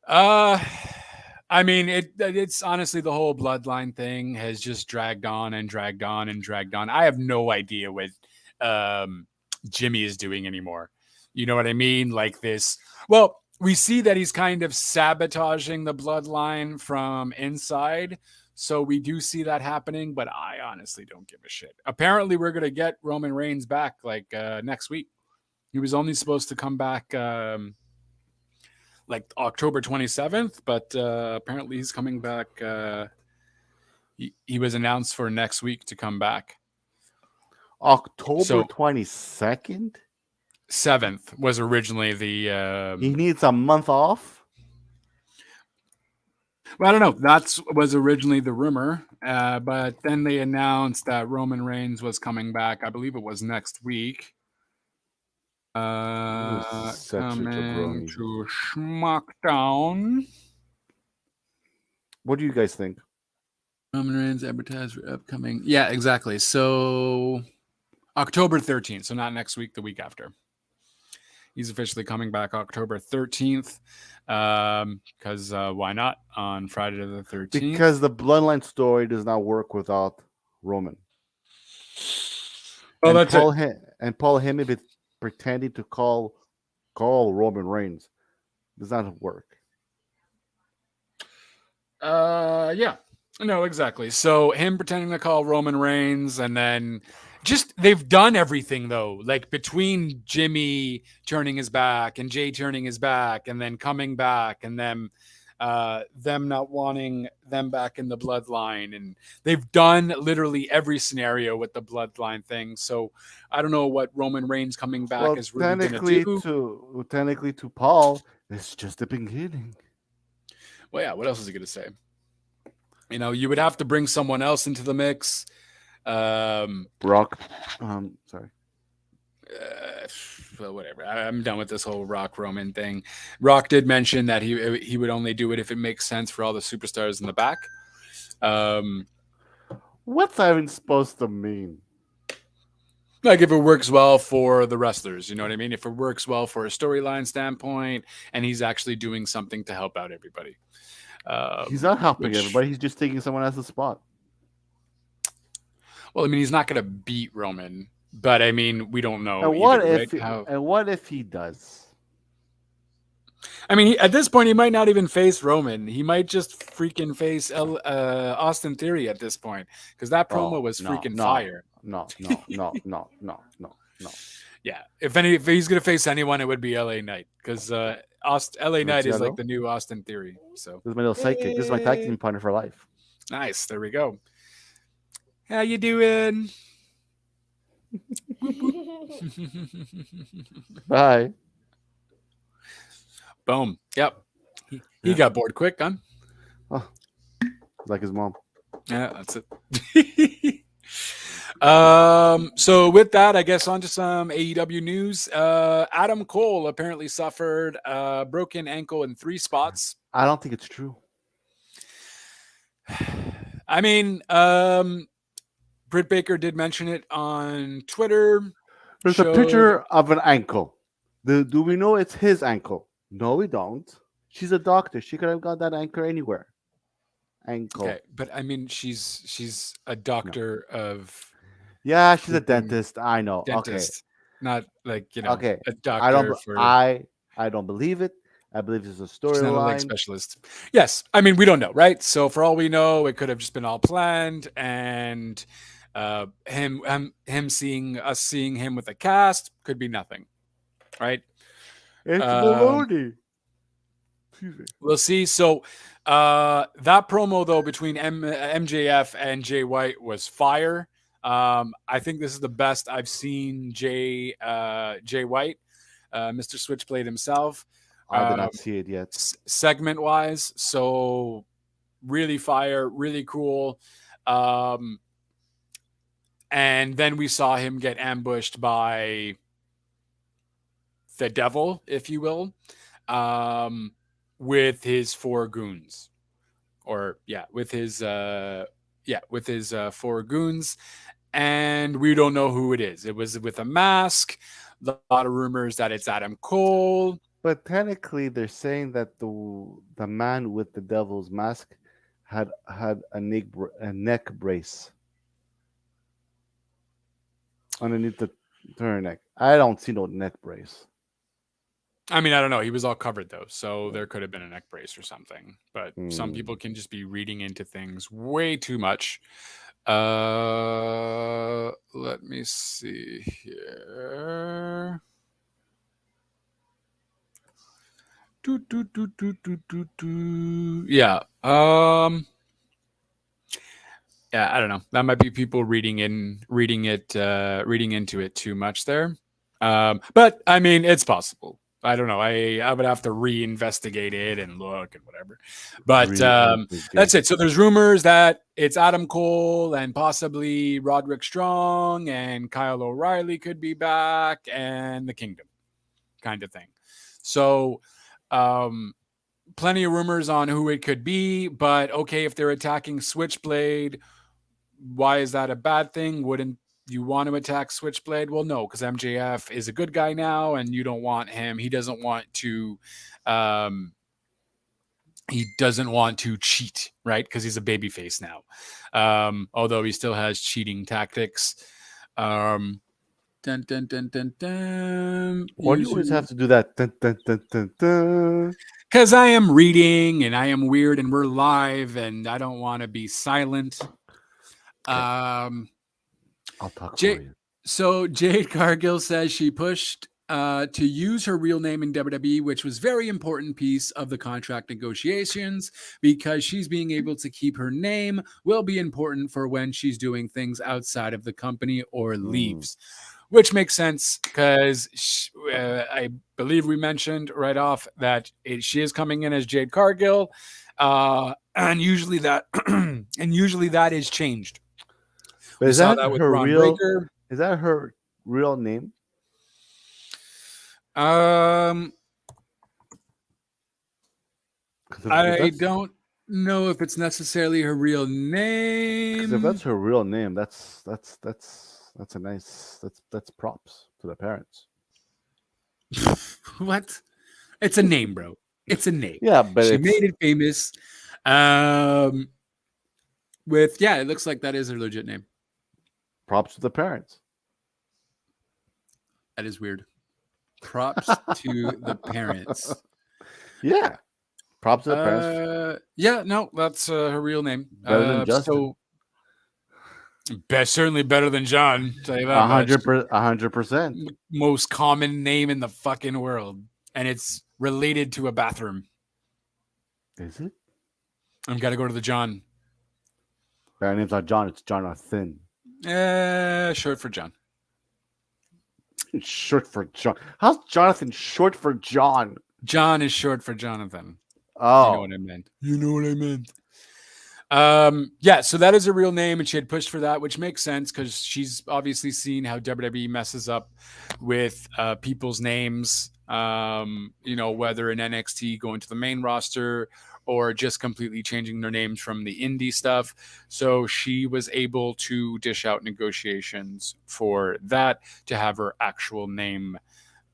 Speaker 2: I mean, it's honestly the whole bloodline thing has just dragged on and dragged on and dragged on. I have no idea what Jimmy is doing anymore. You know what I mean? Like this. Well, we see that he's kind of sabotaging the bloodline from inside. So we do see that happening, but I honestly don't give a shit. Apparently, we're going to get Roman Reigns back like next week. He was only supposed to come back like October 27th, but apparently he's coming back. He was announced for next week to come back.
Speaker 3: October 22nd?
Speaker 2: 7th was originally the...
Speaker 3: he needs a month off?
Speaker 2: Well, I don't know. That was originally the rumor, but then they announced that Roman Reigns was coming back. I believe it was next week. Coming to SmackDown.
Speaker 3: What do you guys think?
Speaker 2: Roman Reigns advertised for upcoming. Yeah, exactly. So October 13th. So not next week, the week after. He's officially coming back October 13th. Because why not on Friday the 13th?
Speaker 3: Because the bloodline story does not work without Roman.
Speaker 2: Oh, that's
Speaker 3: Paul and Paul Heyman is pretending to call Roman Reigns. Does not work.
Speaker 2: Yeah. No, exactly. So him pretending to call Roman Reigns, and then just they've done everything though, like between Jimmy turning his back and Jay turning his back and then coming back and them not wanting them back in the bloodline, and they've done literally every scenario with the bloodline thing. So I don't know what Roman Reigns coming back is really going to do.
Speaker 3: Technically to Paul, it's just the beginning.
Speaker 2: Well, yeah, what else is he going to say? You know, you would have to bring someone else into the mix.
Speaker 3: Brock. Sorry.
Speaker 2: Well, whatever. I'm done with this whole Rock Roman thing. Rock did mention that he would only do it if it makes sense for all the superstars in the back.
Speaker 3: What's that even supposed to mean?
Speaker 2: Like if it works well for the wrestlers, you know what I mean? If it works well for a storyline standpoint, and he's actually doing something to help out everybody.
Speaker 3: He's not helping everybody. He's just taking someone else's spot.
Speaker 2: Well, I mean, he's not going to beat Roman, but I mean, we don't know.
Speaker 3: And what if he does?
Speaker 2: I mean, at this point, he might not even face Roman. He might just freaking face Austin Theory at this point, because that promo was freaking fire.
Speaker 3: No.
Speaker 2: Yeah, if he's gonna face anyone, it would be LA Knight, because LA Knight is like the new Austin Theory. So
Speaker 3: this is my little sidekick. This is my tag team partner for life.
Speaker 2: Nice. There we go. How you doing?
Speaker 3: Bye.
Speaker 2: Boom. Yep. He got bored quick, huh?
Speaker 3: Oh, like his mom.
Speaker 2: Yeah, that's it. So with that, I guess on to some AEW news. Adam Cole apparently suffered a broken ankle in 3 spots.
Speaker 3: I don't think it's true.
Speaker 2: I mean, Britt Baker did mention it on Twitter.
Speaker 3: There's a picture of an ankle. Do we know it's his ankle? No, we don't. She's a doctor. She could have got that ankle anywhere. Ankle. Okay,
Speaker 2: but I mean, she's a doctor of.
Speaker 3: Yeah, she's a dentist. I know.
Speaker 2: Dentist,
Speaker 3: okay.
Speaker 2: Not like
Speaker 3: Okay.
Speaker 2: a doctor.
Speaker 3: I don't believe it. I believe it's a storyline.
Speaker 2: She's not a leg specialist. Yes, I mean we don't know, right? So for all we know, it could have just been all planned, and him seeing him with a cast could be nothing, right?
Speaker 3: It's baloney.
Speaker 2: We'll see. So that promo though between MJF and Jay White was fire. I think this is the best I've seen Jay White, Mr. Switchblade himself.
Speaker 3: I did not see it yet.
Speaker 2: Segment wise, so really fire, really cool. And then we saw him get ambushed by the devil, if you will, with his 4 goons, with his 4 goons, and we don't know who it is. It was with a mask. A lot of rumors that it's Adam Cole.
Speaker 3: But technically, they're saying that the man with the devil's mask had a neck brace underneath the turtleneck. I don't see no neck brace.
Speaker 2: I mean, I don't know. He was all covered though, so there could have been a neck brace or something. But some people can just be reading into things way too much. Let me see here. Yeah. Yeah, I don't know. That might be people reading into it too much there. But I mean, it's possible. I don't know. I would have to reinvestigate it and look and whatever. But that's it. So there's rumors that it's Adam Cole and possibly Roderick Strong and Kyle O'Reilly could be back and the Kingdom kind of thing. So plenty of rumors on who it could be, but okay, if they're attacking Switchblade, why is that a bad thing? Wouldn't you want to attack Switchblade? Well, no, because MJF is a good guy now, and you don't want him. He doesn't want to. He doesn't want to cheat, right? Because he's a babyface now. Although he still has cheating tactics. Dun, dun, dun, dun, dun.
Speaker 3: Why do you always have to do that? Dun, dun, dun, dun, dun.
Speaker 2: Because I am reading and I am weird and we're live and I don't want to be silent.
Speaker 3: I'll talk for you.
Speaker 2: So Jade Cargill says she pushed to use her real name in WWE, which was very important piece of the contract negotiations, because she's being able to keep her name will be important for when she's doing things outside of the company or leaves. Which makes sense because I believe we mentioned right off that she is coming in as Jade Cargill, and usually that is changed.
Speaker 3: But
Speaker 2: We
Speaker 3: is
Speaker 2: saw
Speaker 3: that
Speaker 2: that with
Speaker 3: her
Speaker 2: Braun
Speaker 3: real?
Speaker 2: Breaker.
Speaker 3: Is that her real name?
Speaker 2: I
Speaker 3: Because
Speaker 2: don't know if it's necessarily her real
Speaker 3: if
Speaker 2: name.
Speaker 3: that's her real name, that's a nice that's props to the parents.
Speaker 2: What? It's a name, bro. It's a name.
Speaker 3: Yeah, but
Speaker 2: She
Speaker 3: it's
Speaker 2: made it famous. Um, with it looks like that is her legit name.
Speaker 3: props to the parents.
Speaker 2: That is weird. Props to the parents.
Speaker 3: Yeah, props to the parents.
Speaker 2: Yeah, no, that's her real name.
Speaker 3: Better than Justin.
Speaker 2: So certainly better than John. Tell you that much.
Speaker 3: 100%.
Speaker 2: Most common name in the fucking world, and it's related to a bathroom.
Speaker 3: Is it?
Speaker 2: I've got to go to the John.
Speaker 3: Her name's not John. It's Jonathan.
Speaker 2: Short for John.
Speaker 3: Short for John. How's Jonathan short for John?
Speaker 2: John is short for Jonathan.
Speaker 3: Oh,
Speaker 2: you know what I meant. You know what I meant. So that is a real name, and she had pushed for that, which makes sense because she's obviously seen how WWE messes up with people's names. Whether in NXT going to the main roster or just completely changing their names from the indie stuff. So she was able to dish out negotiations for that to have her actual name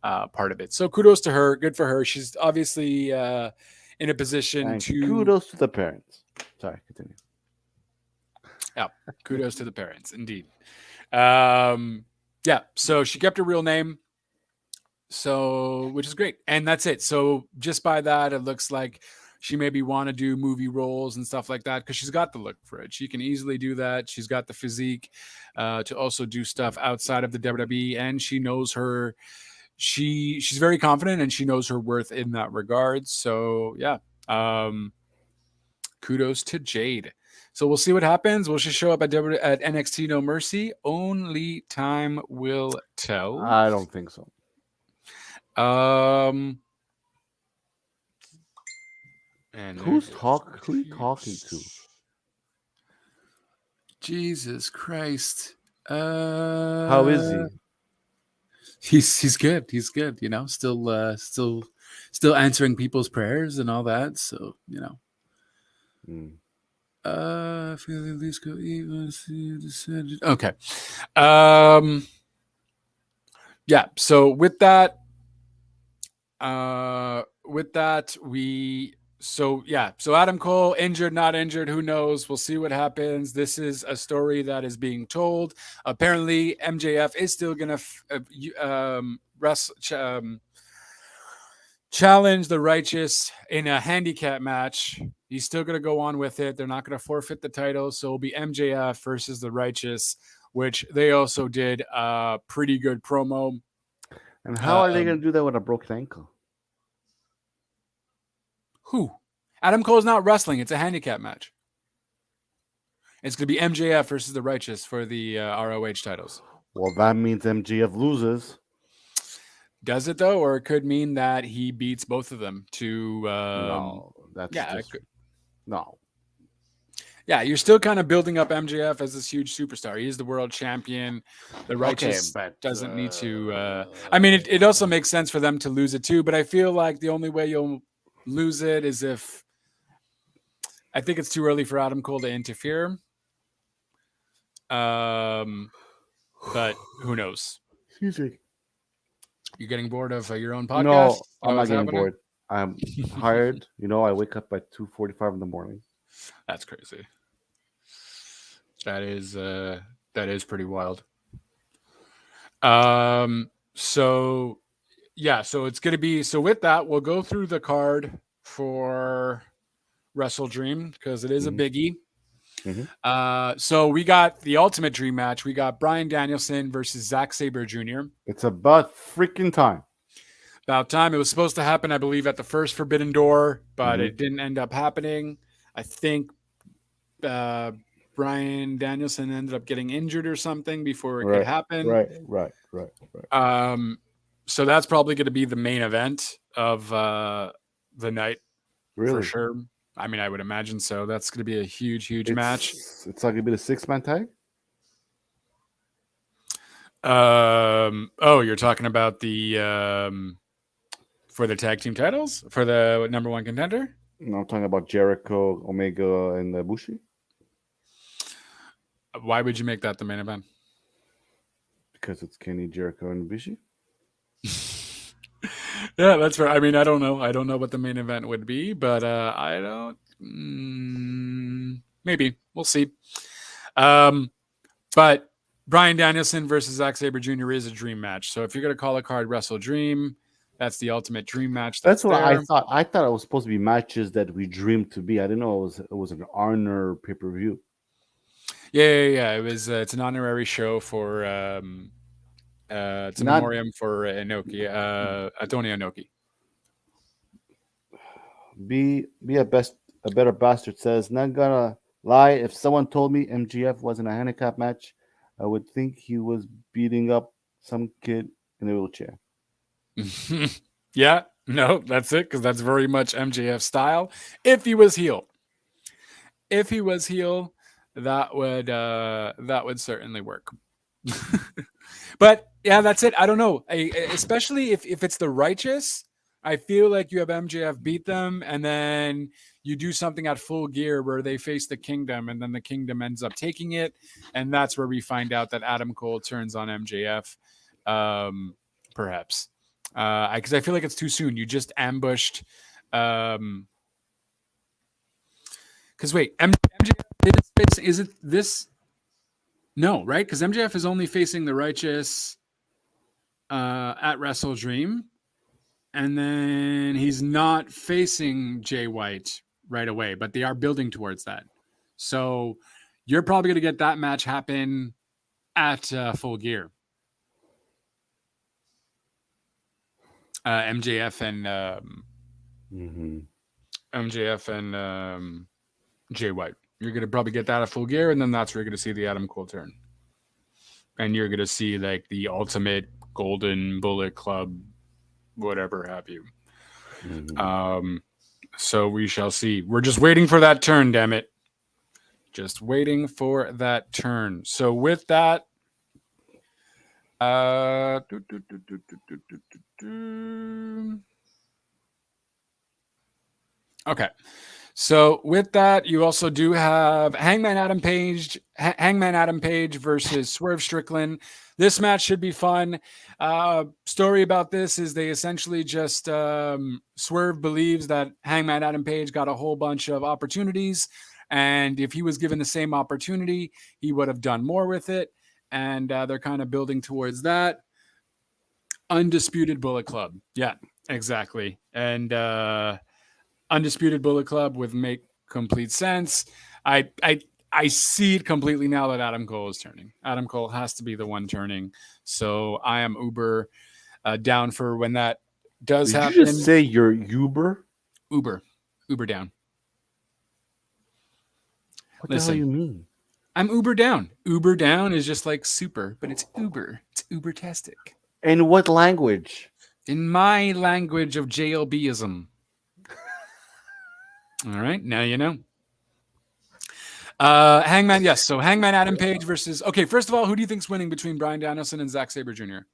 Speaker 2: part of it. So kudos to her. Good for her. She's obviously in a position
Speaker 3: and
Speaker 2: to...
Speaker 3: kudos to the parents. Sorry, continue.
Speaker 2: Yeah, kudos to the parents, indeed. So she kept her real name, which is great. And that's it. So just by that, it looks like she maybe want to do movie roles and stuff like that because she's got the look for it. She can easily do that. She's got the physique to also do stuff outside of the WWE, and she knows her... She's very confident, and she knows her worth in that regard. So, yeah. Kudos to Jade. So we'll see what happens. Will she show up at NXT No Mercy? Only time will tell.
Speaker 3: I don't think so.
Speaker 2: And
Speaker 3: who are you talking to?
Speaker 2: Jesus Christ.
Speaker 3: How is he?
Speaker 2: He's good. He's good. Still answering people's prayers and all that. So Okay. So with that, so Adam Cole, injured, not injured, who knows? We'll see what happens. This is a story that is being told. Apparently, MJF is still gonna challenge the Righteous in a handicap match. He's still going to go on with it. They're not going to forfeit the title. So it'll be MJF versus the Righteous, which they also did a pretty good promo.
Speaker 3: And how are they going to do that with a broken ankle?
Speaker 2: Who? Adam Cole's not wrestling. It's a handicap match. It's going to be MJF versus the Righteous for the ROH titles.
Speaker 3: Well, that means MJF loses.
Speaker 2: Does it though, or it could mean that he beats both of them to?
Speaker 3: No, that's no.
Speaker 2: Yeah, you're still kind of building up MJF as this huge superstar. He is the world champion. The Righteous doesn't need to. I mean, it also makes sense for them to lose it too, but I feel like the only way you'll lose it is if... I think it's too early for Adam Cole to interfere. But who knows?
Speaker 3: Excuse me.
Speaker 2: You getting bored of your own podcast?
Speaker 3: No, I'm not getting bored. I'm tired. I wake up at 2:45 in the morning.
Speaker 2: That's crazy. That is pretty wild. So it's gonna be... So with that, we'll go through the card for Wrestle Dream because it is a biggie. Mm-hmm. So we got the Ultimate Dream match. We got Bryan Danielson versus Zack Sabre Jr.
Speaker 3: It's about freaking time.
Speaker 2: About time. It was supposed to happen, I believe, at the first Forbidden Door, but it didn't end up happening. I think Bryan Danielson ended up getting injured or something before it could happen.
Speaker 3: Right.
Speaker 2: So that's probably going to be the main event of the night.
Speaker 3: Really?
Speaker 2: For sure. I mean, I would imagine so. That's going to be a huge match.
Speaker 3: It's not going to be the 6-man tag?
Speaker 2: Oh, you're talking about the for the tag team titles for the number one contender.
Speaker 3: No, I'm talking about Jericho, Omega, and Bushi.
Speaker 2: Why would you make that the main event?
Speaker 3: Because it's Kenny, Jericho, and Bushi.
Speaker 2: Yeah, that's right. I mean, I don't know. I don't know what the main event would be, but I don't. Maybe we'll see. But Bryan Danielson versus Zack Sabre Jr. is a dream match. So if you're gonna call a card Wrestle Dream, that's the ultimate dream match.
Speaker 3: That's what I
Speaker 2: there.
Speaker 3: thought. I thought it was supposed to be matches that we dreamed to be. I didn't know it was an honor pay per view.
Speaker 2: Yeah. It was. It's an honorary show for. It's a
Speaker 3: Not
Speaker 2: memoriam for Inoki, Antonio Inoki.
Speaker 3: be a better bastard says. Not gonna lie. If someone told me MGF wasn't a handicap match, I would think he was beating up some kid in a wheelchair.
Speaker 2: Yeah, no, that's it, because that's very much MJF style. If he was heel, that would certainly work. But yeah, that's it. I don't know. Especially if it's the Righteous, I feel like you have MJF beat them, and then you do something at Full Gear where they face the Kingdom, and then the Kingdom ends up taking it, and that's where we find out that Adam Cole turns on MJF, perhaps. Because I feel like it's too soon. You just ambushed. Because wait, MJF is it this? No, right? Because MJF is only facing the Righteous at Wrestle Dream, and then he's not facing Jay White right away, but they are building towards that. So you're probably going to get that match happen at Full Gear. MJF and Jay White. You're going to probably get that at Full Gear, and then that's where you're going to see the Adam Cole turn. And you're going to see like the ultimate Golden Bullet Club, whatever have you. So we shall see. We're just waiting for that turn, damn it. Just waiting for that turn. So with that, okay. So with that, you also do have Hangman Adam Page versus Swerve Strickland. This match should be fun. Story about this is they essentially just Swerve believes that Hangman Adam Page got a whole bunch of opportunities, and if he was given the same opportunity, he would have done more with it. And they're kind of building towards that. Undisputed Bullet Club. Yeah, exactly. And Undisputed Bullet Club would make complete sense. I see it completely now that Adam Cole is turning. Adam Cole has to be the one turning. So I am uber down for when that does happen.
Speaker 3: Did you just say you're Uber?
Speaker 2: Uber down.
Speaker 3: What the hell you mean?
Speaker 2: I'm Uber down. Uber down is just like super, but it's Uber. It's Uber-tastic.
Speaker 3: In what language?
Speaker 2: In my language of JLBism. All right, now you know. Hangman, yes. So Hangman Adam Page versus. Okay, first of all, who do you think's winning between Bryan Danielson and Zack Sabre Jr.?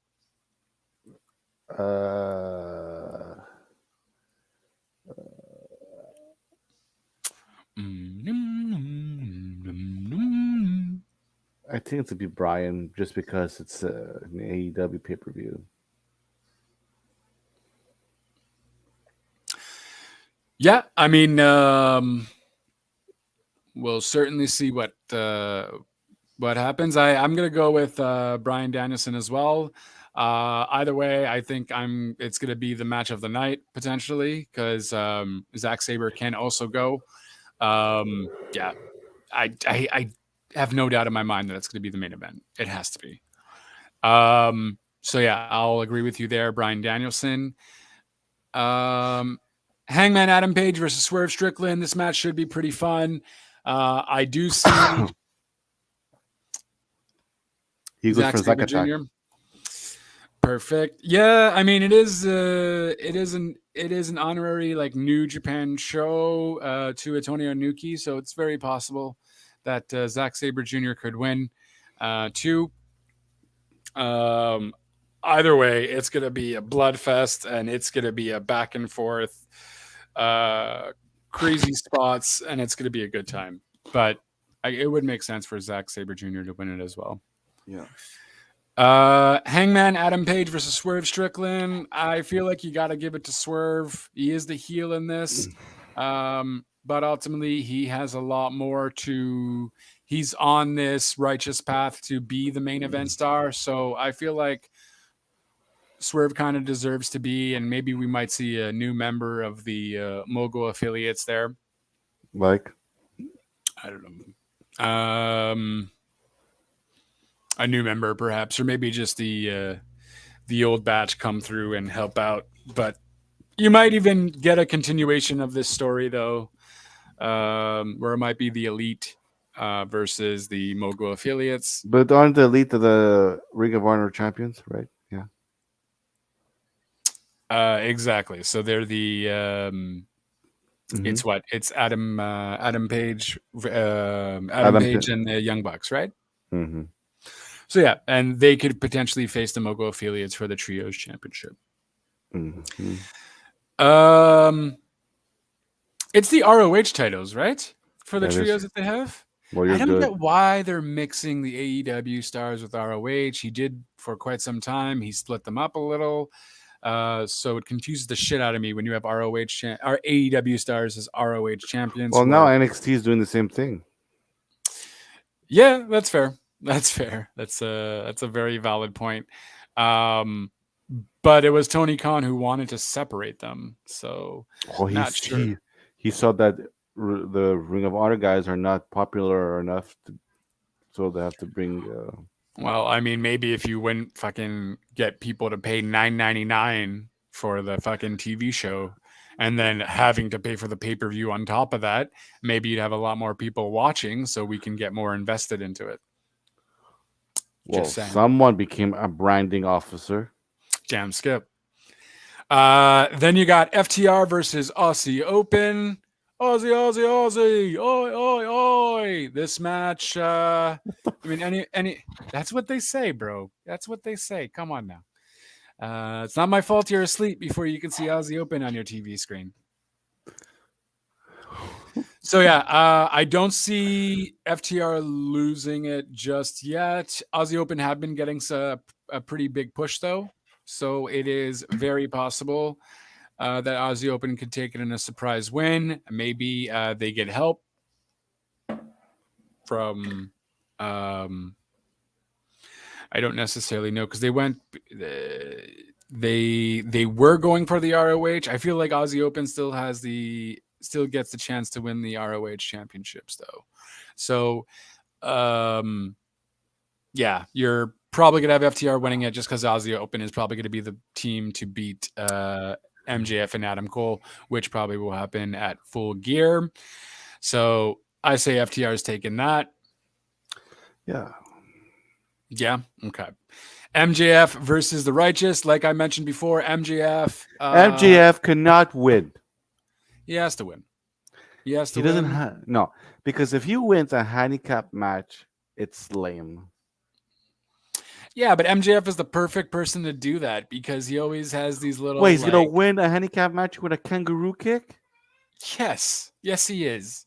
Speaker 3: I think it's to be Bryan just because it's an AEW pay-per-view.
Speaker 2: Yeah, I mean, we'll certainly see what happens. I'm gonna go with Bryan Danielson as well. Either way, I think it's gonna be the match of the night potentially because Zack Sabre can also go. Yeah, I have no doubt in my mind that it's gonna be the main event. It has to be. So yeah, I'll agree with you there, Bryan Danielson. Hangman Adam Page versus Swerve Strickland. This match should be pretty fun. I do see
Speaker 3: Zack Sabre Jr.
Speaker 2: Perfect. Yeah, I mean it is an honorary like New Japan show to Antonio Inoki, so it's very possible that Zack Sabre Jr. could win too. Either way, it's going to be a bloodfest, and it's going to be a back and forth, crazy spots, and it's going to be a good time. But it would make sense for Zack Sabre Jr. to win it as well.
Speaker 3: Yeah.
Speaker 2: Hangman Adam Page versus Swerve Strickland. I feel like you got to give it to Swerve. He is the heel in this, but ultimately he has a lot more to. He's on this righteous path to be the main event star. So I feel like Swerve kind of deserves to be, and maybe we might see a new member of the Mogul affiliates there.
Speaker 3: Like,
Speaker 2: I don't know. A new member, perhaps, or maybe just the old batch come through and help out. But you might even get a continuation of this story, though, where it might be the Elite versus the Mogul affiliates.
Speaker 3: But aren't the Elite the Ring of Honor champions, right? Yeah.
Speaker 2: Exactly. So they're the. It's what? It's Adam Page, Adam Page, and the Young Bucks, right?
Speaker 3: Mm-hmm.
Speaker 2: So yeah, and they could potentially face the Mogul affiliates for the Trios Championship.
Speaker 3: Mm-hmm.
Speaker 2: It's the ROH titles, right? For the
Speaker 3: Yeah,
Speaker 2: trios that they have.
Speaker 3: Well,
Speaker 2: I don't get why they're mixing the AEW stars with ROH. He did for quite some time. He split them up a little. So it confuses the shit out of me when you have ROH or AEW stars as ROH champions.
Speaker 3: Well, now NXT is doing the same thing.
Speaker 2: Yeah, that's fair. That's fair. That's a very valid point. But it was Tony Khan who wanted to separate them. So
Speaker 3: he saw that the Ring of Honor guys are not popular enough, so they have to bring.
Speaker 2: Well, I mean, maybe if you wouldn't fucking get people to pay $9.99 for the fucking TV show, and then having to pay for the pay-per-view on top of that, maybe you'd have a lot more people watching, so we can get more invested into it.
Speaker 3: Well, someone became a branding officer.
Speaker 2: Damn, Skip. Then you got FTR versus Aussie Open. Aussie, oi, oi, oi. This match, I mean, any. That's what they say, bro. That's what they say. Come on now. It's not my fault you're asleep before you can see Aussie Open on your TV screen. So yeah, I don't see FTR losing it just yet. Aussie Open have been getting a pretty big push though, so it is very possible that Aussie Open could take it in a surprise win. Maybe they get help from. I don't necessarily know because they went. They were going for the ROH. I feel like Aussie Open still gets the chance to win the ROH championships though. So, yeah, you're probably gonna have FTR winning it just because Aussie Open is probably gonna be the team to beat MJF and Adam Cole, which probably will happen at Full Gear. So I say FTR is taking that.
Speaker 3: Yeah.
Speaker 2: Yeah. Okay. MJF versus the Righteous. Like I mentioned before, MJF
Speaker 3: cannot win.
Speaker 2: He has to win. He
Speaker 3: doesn't no, because if he wins a handicap match, it's lame.
Speaker 2: Yeah, but MJF is the perfect person to do that because he always has these little.
Speaker 3: Wait, he's gonna win a handicap match with a kangaroo kick?
Speaker 2: Yes, he is.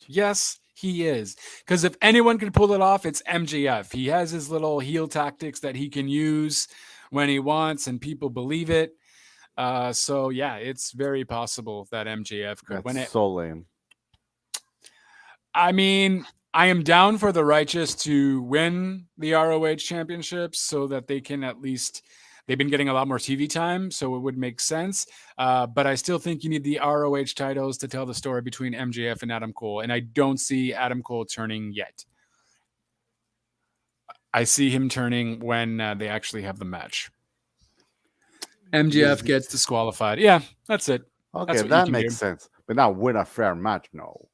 Speaker 2: Yes, he is. Because if anyone can pull it off, it's MJF. He has his little heel tactics that he can use when he wants, and people believe it. So yeah, it's very possible that MJF could win it.
Speaker 3: So lame.
Speaker 2: I mean, I am down for the Righteous to win the ROH championships so that they can at least. They've been getting a lot more TV time, so it would make sense. But I still think you need the ROH titles to tell the story between MJF and Adam Cole, and I don't see Adam Cole turning yet. I see him turning when they actually have the match. MJF gets disqualified. Yeah, that's it.
Speaker 3: Okay, that makes sense. But not win a fair match. No.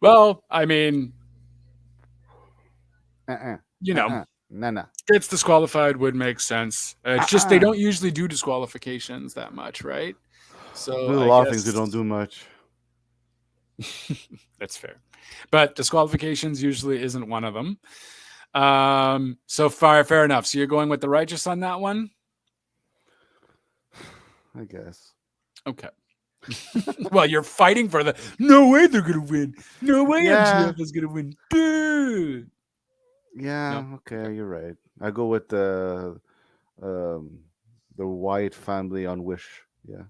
Speaker 2: Well, I mean, gets disqualified would make sense. It's just they don't usually do disqualifications that much, right? So
Speaker 3: there's a lot of things they don't do much.
Speaker 2: That's fair. But disqualifications usually isn't one of them. So fair enough. So you're going with the righteous on that one?
Speaker 3: I guess.
Speaker 2: Okay. Well, you're fighting for the. No way they're gonna win. No way MGF is gonna win. Dude.
Speaker 3: Yeah.
Speaker 2: Nope.
Speaker 3: Okay, you're right. I go with um, the Wyatt family on Wish. Yeah.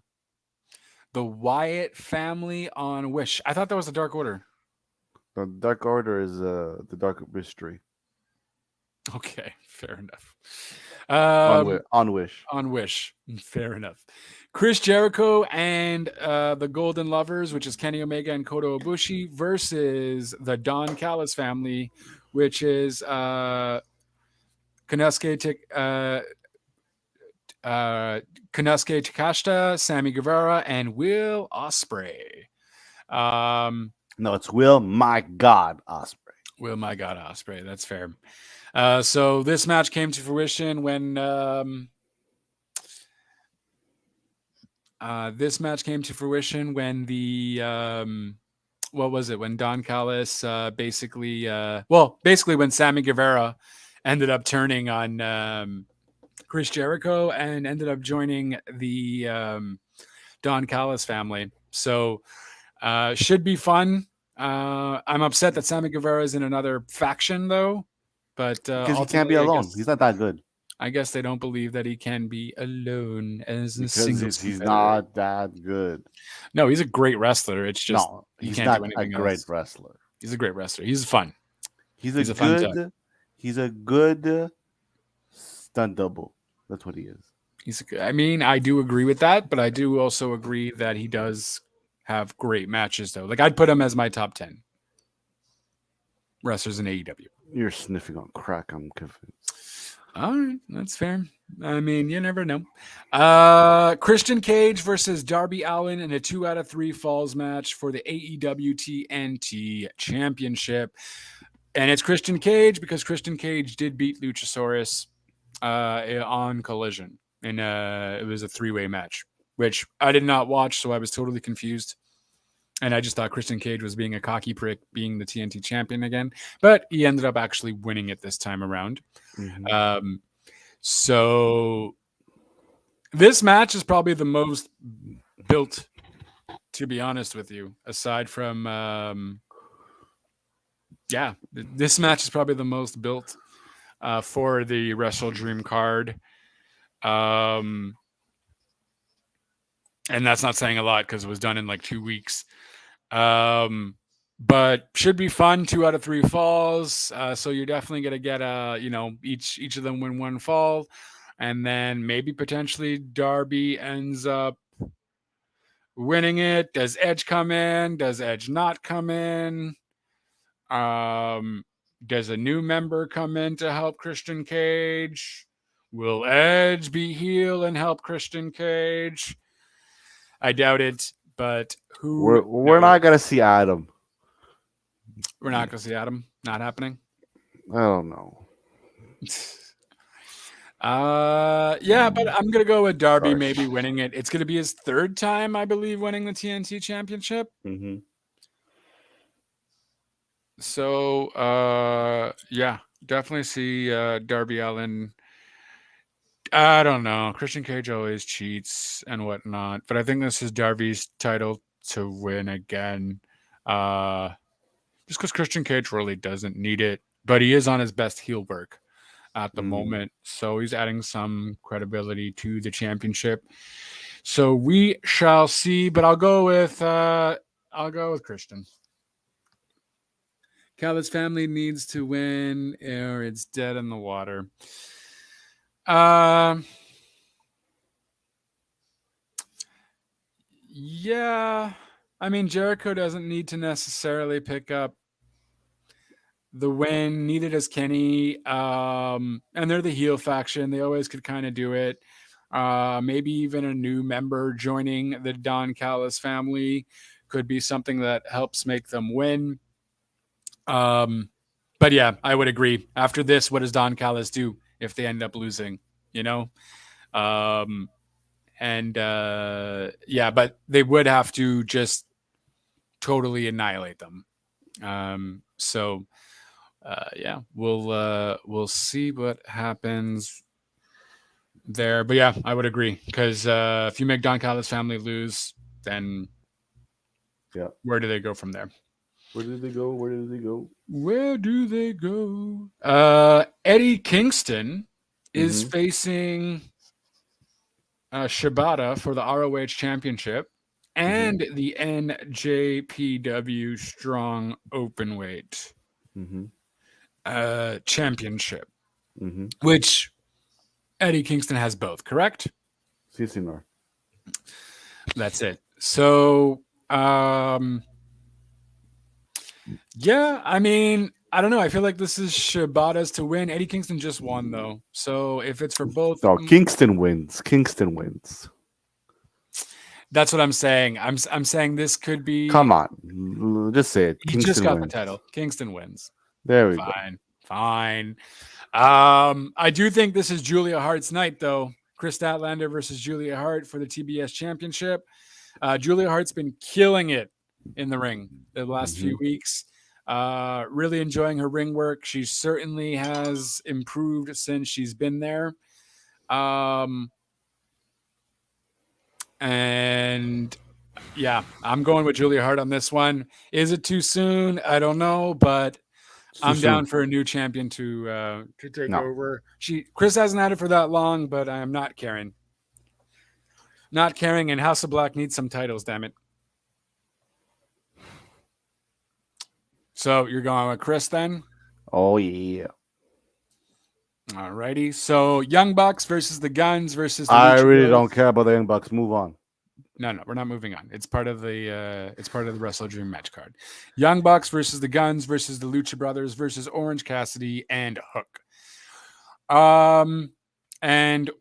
Speaker 2: The Wyatt family on Wish. I thought that was the Dark Order.
Speaker 3: The Dark Order is the Dark Mystery.
Speaker 2: Okay, fair enough.
Speaker 3: On Wish.
Speaker 2: On Wish. Fair enough. Chris Jericho and the Golden Lovers, which is Kenny Omega and Kota Ibushi, versus the Don Callis family, which is Konosuke Takashita, Sammy Guevara, and Will Ospreay.
Speaker 3: No, it's Will My God Ospreay.
Speaker 2: Will My God Ospreay. That's fair. So this match came to fruition when the what was it? When Don Callis basically when Sammy Guevara ended up turning on Chris Jericho and ended up joining the Don Callis family. So should be fun. I'm upset that Sammy Guevara is in another faction though, but
Speaker 3: because he can't be alone. He's not that good.
Speaker 2: I guess they don't believe that he can be alone as a
Speaker 3: single. He's not that good.
Speaker 2: No, he's a great wrestler. It's just
Speaker 3: he's not a great wrestler.
Speaker 2: He's a great wrestler. He's fun.
Speaker 3: He's a good stunt double. That's what he is.
Speaker 2: I do agree with that, but I do also agree that he does have great matches though. Like I'd put him as my top 10 wrestlers in AEW.
Speaker 3: You're sniffing on crack, I'm convinced.
Speaker 2: All right, that's fair. I mean, you never know. Christian Cage versus Darby Allin in a 2 out of 3 falls match for the AEW TNT Championship. And it's Christian Cage because Christian Cage did beat Luchasaurus on Collision. And it was a 3-way match, which I did not watch, so I was totally confused. And I just thought Christian Cage was being a cocky prick, being the TNT champion again. But he ended up actually winning it this time around. Mm-hmm. So this match is probably the most built, to be honest with you, aside from, this match is probably the most built for the Wrestle Dream card. And that's not saying a lot because it was done in like 2 weeks. But should be fun. 2 out of 3 falls. So you're definitely going to get each of them win 1 fall. And then maybe potentially Darby ends up winning it. Does Edge come in? Does Edge not come in? Does a new member come in to help Christian Cage? Will Edge be heel and help Christian Cage? I doubt it, but
Speaker 3: we're not gonna see Adam.
Speaker 2: We're not gonna see Adam. Not happening.
Speaker 3: I don't know.
Speaker 2: But I'm gonna go with Darby maybe winning it. It's gonna be his 3rd time, I believe, winning the TNT Championship.
Speaker 3: Mm-hmm.
Speaker 2: So definitely see Darby Allin. I don't know. Christian Cage always cheats and whatnot, but I think this is Darby's title to win again. Just because Christian Cage really doesn't need it, but he is on his best heel work at the moment, so he's adding some credibility to the championship. So we shall see, but I'll go with Christian. Callis family needs to win, or it's dead in the water. Yeah, I mean, Jericho doesn't need to necessarily pick up the win. Neither does Kenny. And they're the heel faction. They always could kind of do it. Maybe even a new member joining the Don Callis family could be something that helps make them win. But yeah, I would agree. After this, what does Don Callis do if they end up losing? But they would have to just totally annihilate them. So Yeah, we'll see what happens there. But yeah, I would agree because if you make Don Callis' family lose, then where do they go from there?
Speaker 3: Where did they go? Where did they go?
Speaker 2: Where do they go? Eddie Kingston is facing Shibata for the ROH Championship and the NJPW Strong Openweight Championship, which Eddie Kingston has both, correct?
Speaker 3: Si, senor.
Speaker 2: That's it. So, yeah, I mean, I don't know. I feel like this is Shibata's to win. Eddie Kingston just won, though. So if it's for both...
Speaker 3: No, Kingston wins. Kingston wins.
Speaker 2: That's what I'm saying. I'm saying this could be...
Speaker 3: Come on. Just say it.
Speaker 2: He
Speaker 3: Kingston
Speaker 2: just got
Speaker 3: wins.
Speaker 2: the title. Kingston wins.
Speaker 3: There we go.
Speaker 2: Fine. I do think this is Julia Hart's night, though. Chris Statlander versus Julia Hart for the TBS Championship. Julia Hart's been killing it in the ring the last few weeks. Really enjoying her ring work. She certainly has improved since she's been there. And yeah, I'm going with Julia Hart on this one. Is it too soon? I don't know, but I'm down for a new champion to take over. Chris hasn't had it for that long, but I'm not caring. Not caring, and House of Black needs some titles, damn it. So you're going with Chris then?
Speaker 3: Oh, yeah.
Speaker 2: All righty. So Young Bucks versus the Guns versus the
Speaker 3: I really
Speaker 2: Bros.
Speaker 3: don't care about the Young Bucks. Move on.
Speaker 2: No, we're not moving on. It's part of the Wrestle Dream match card. Young Bucks versus the Guns versus the Lucha Brothers versus Orange Cassidy and Hook. And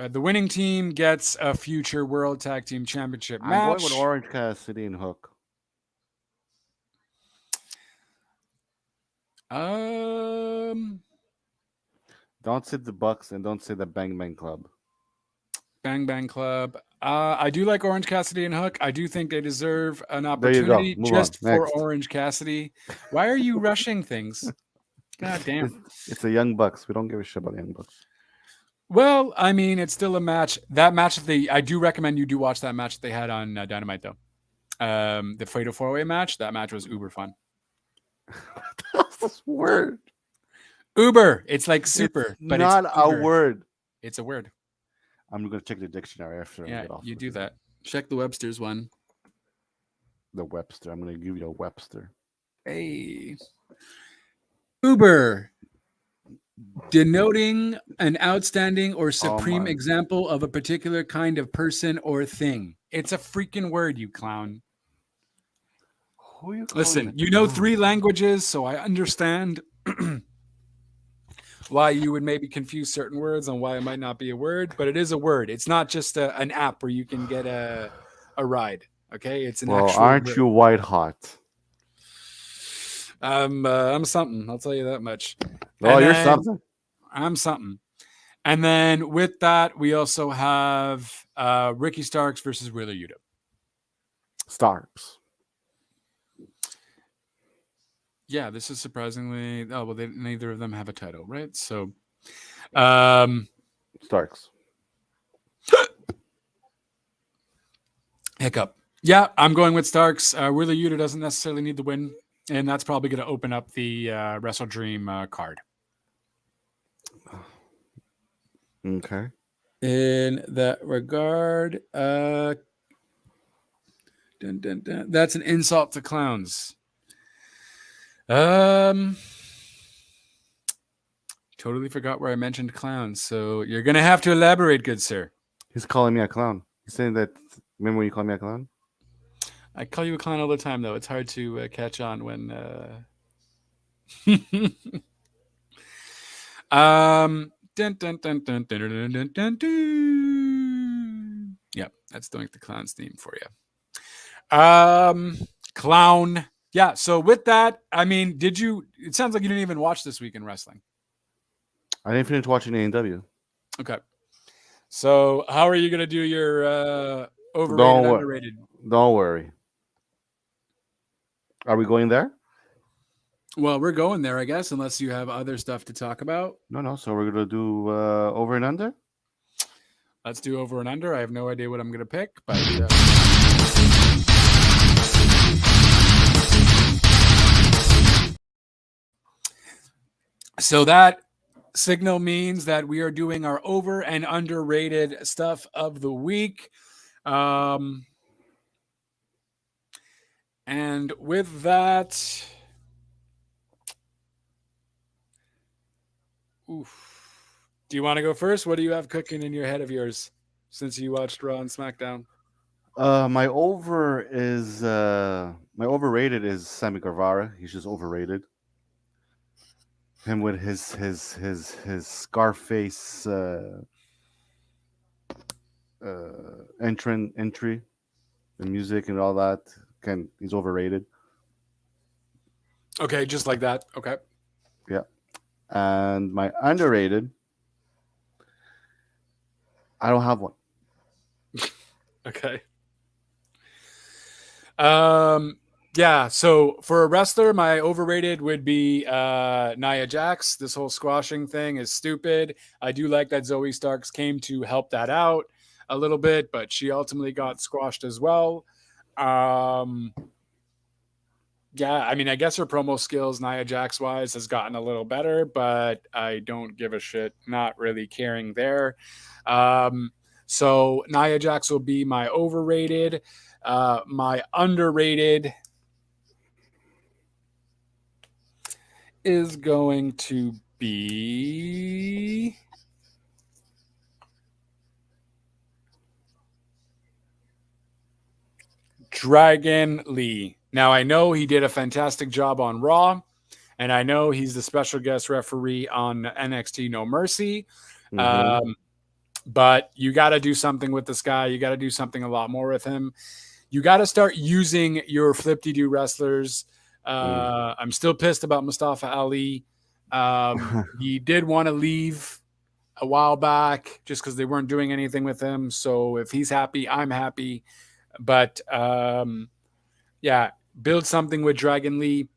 Speaker 2: the winning team gets a future World Tag Team Championship match.
Speaker 3: I'm going with Orange Cassidy and Hook. Don't say the Bucks and don't say the Bang Bang Club.
Speaker 2: Bang Bang Club. I do like Orange Cassidy and Hook. I do think they deserve an opportunity just for Orange Cassidy. Why are you rushing things? God damn.
Speaker 3: It's the Young Bucks. We don't give a shit about the Young Bucks.
Speaker 2: Well, I mean, it's still a match. That match, I do recommend you do watch that match that they had on Dynamite, though. The Fatal 4-Way match. That match was uber fun.
Speaker 3: What's this word?
Speaker 2: Uber. It's like super, but
Speaker 3: not
Speaker 2: it's
Speaker 3: a word.
Speaker 2: It's a word.
Speaker 3: I'm going to check the dictionary after I get off.
Speaker 2: You do that. Check the Webster's one.
Speaker 3: The Webster. I'm going to give you a Webster.
Speaker 2: Hey. Uber. Denoting an outstanding or supreme example of a particular kind of person or thing. It's a freaking word, you clown. Listen, you know 3 languages, so I understand why you would maybe confuse certain words and why it might not be a word, but it is a word. It's not just an app where you can get a ride. Okay, it's an actual.
Speaker 3: Aren't you white hot?
Speaker 2: I'm something. I'll tell you that much.
Speaker 3: Oh, you're something.
Speaker 2: I'm something. And then with that, we also have Ricky Starks versus Wheeler Yuta.
Speaker 3: Starks.
Speaker 2: Yeah, this is surprisingly. Oh well, neither of them have a title, right? So,
Speaker 3: Starks.
Speaker 2: Hiccup. Yeah, I'm going with Starks. Wheeler Yuta doesn't necessarily need the win, and that's probably going to open up the Wrestle Dream card.
Speaker 3: Okay.
Speaker 2: In that regard, that's an insult to clowns. Totally forgot where I mentioned clowns, so you're gonna have to elaborate, good sir.
Speaker 3: He's calling me a clown. He's saying that. Remember when you called me a clown?
Speaker 2: I call you a clown all the time, though. It's hard to catch on when. Yep, that's Doink the Clown's theme for you. Clown. Yeah, so with that, I mean, it sounds like you didn't even watch this week in wrestling.
Speaker 3: I didn't finish watching AEW.
Speaker 2: Okay. So how are you going to do your overrated, underrated?
Speaker 3: Don't worry. Are we going there?
Speaker 2: Well, we're going there, I guess, unless you have other stuff to talk about.
Speaker 3: No. So we're gonna do over and under.
Speaker 2: Let's do over and under. I have no idea what I'm going to pick, but so that signal means that we are doing our over and underrated stuff of the week. And with that, oof. Do you want to go first? What do you have cooking in your head of yours since you watched Raw and SmackDown?
Speaker 3: My overrated is Sammy Guevara. He's just overrated. Him with his Scarface entry, the music and all that. He's overrated.
Speaker 2: Okay, just like that. Okay.
Speaker 3: Yeah. And my underrated, I don't have one.
Speaker 2: Okay. Yeah, so for a wrestler, my overrated would be Nia Jax. This whole squashing thing is stupid. I do like that Zoe Starks came to help that out a little bit, but she ultimately got squashed as well. Yeah, I mean, I guess her promo skills, Nia Jax wise, has gotten a little better, but I don't give a shit. Not really caring there. So Nia Jax will be my overrated. My underrated is going to be Dragon Lee. Now, I know he did a fantastic job on Raw, and I know he's the special guest referee on NXT No Mercy.
Speaker 3: Mm-hmm.
Speaker 2: But you got to do something with this guy. You got to do something a lot more with him. You got to start using your flip-de-doo wrestlers. I'm still pissed about Mustafa Ali. He did want to leave a while back just because they weren't doing anything with him. So if he's happy, I'm happy. But yeah, build something with Dragon Lee.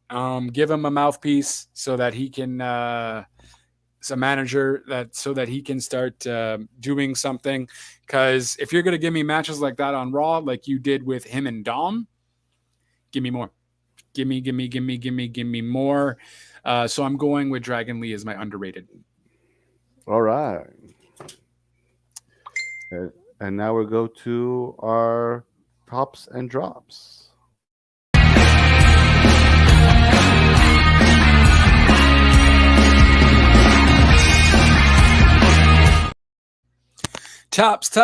Speaker 2: Give him a mouthpiece so that he can, a manager so that he can start doing something. Because if you're going to give me matches like that on Raw, like you did with him and Dom, give me more. Give me more. So I'm going with Dragon Lee as my underrated.
Speaker 3: All right. And now we'll go to our tops and drops.
Speaker 2: Tops,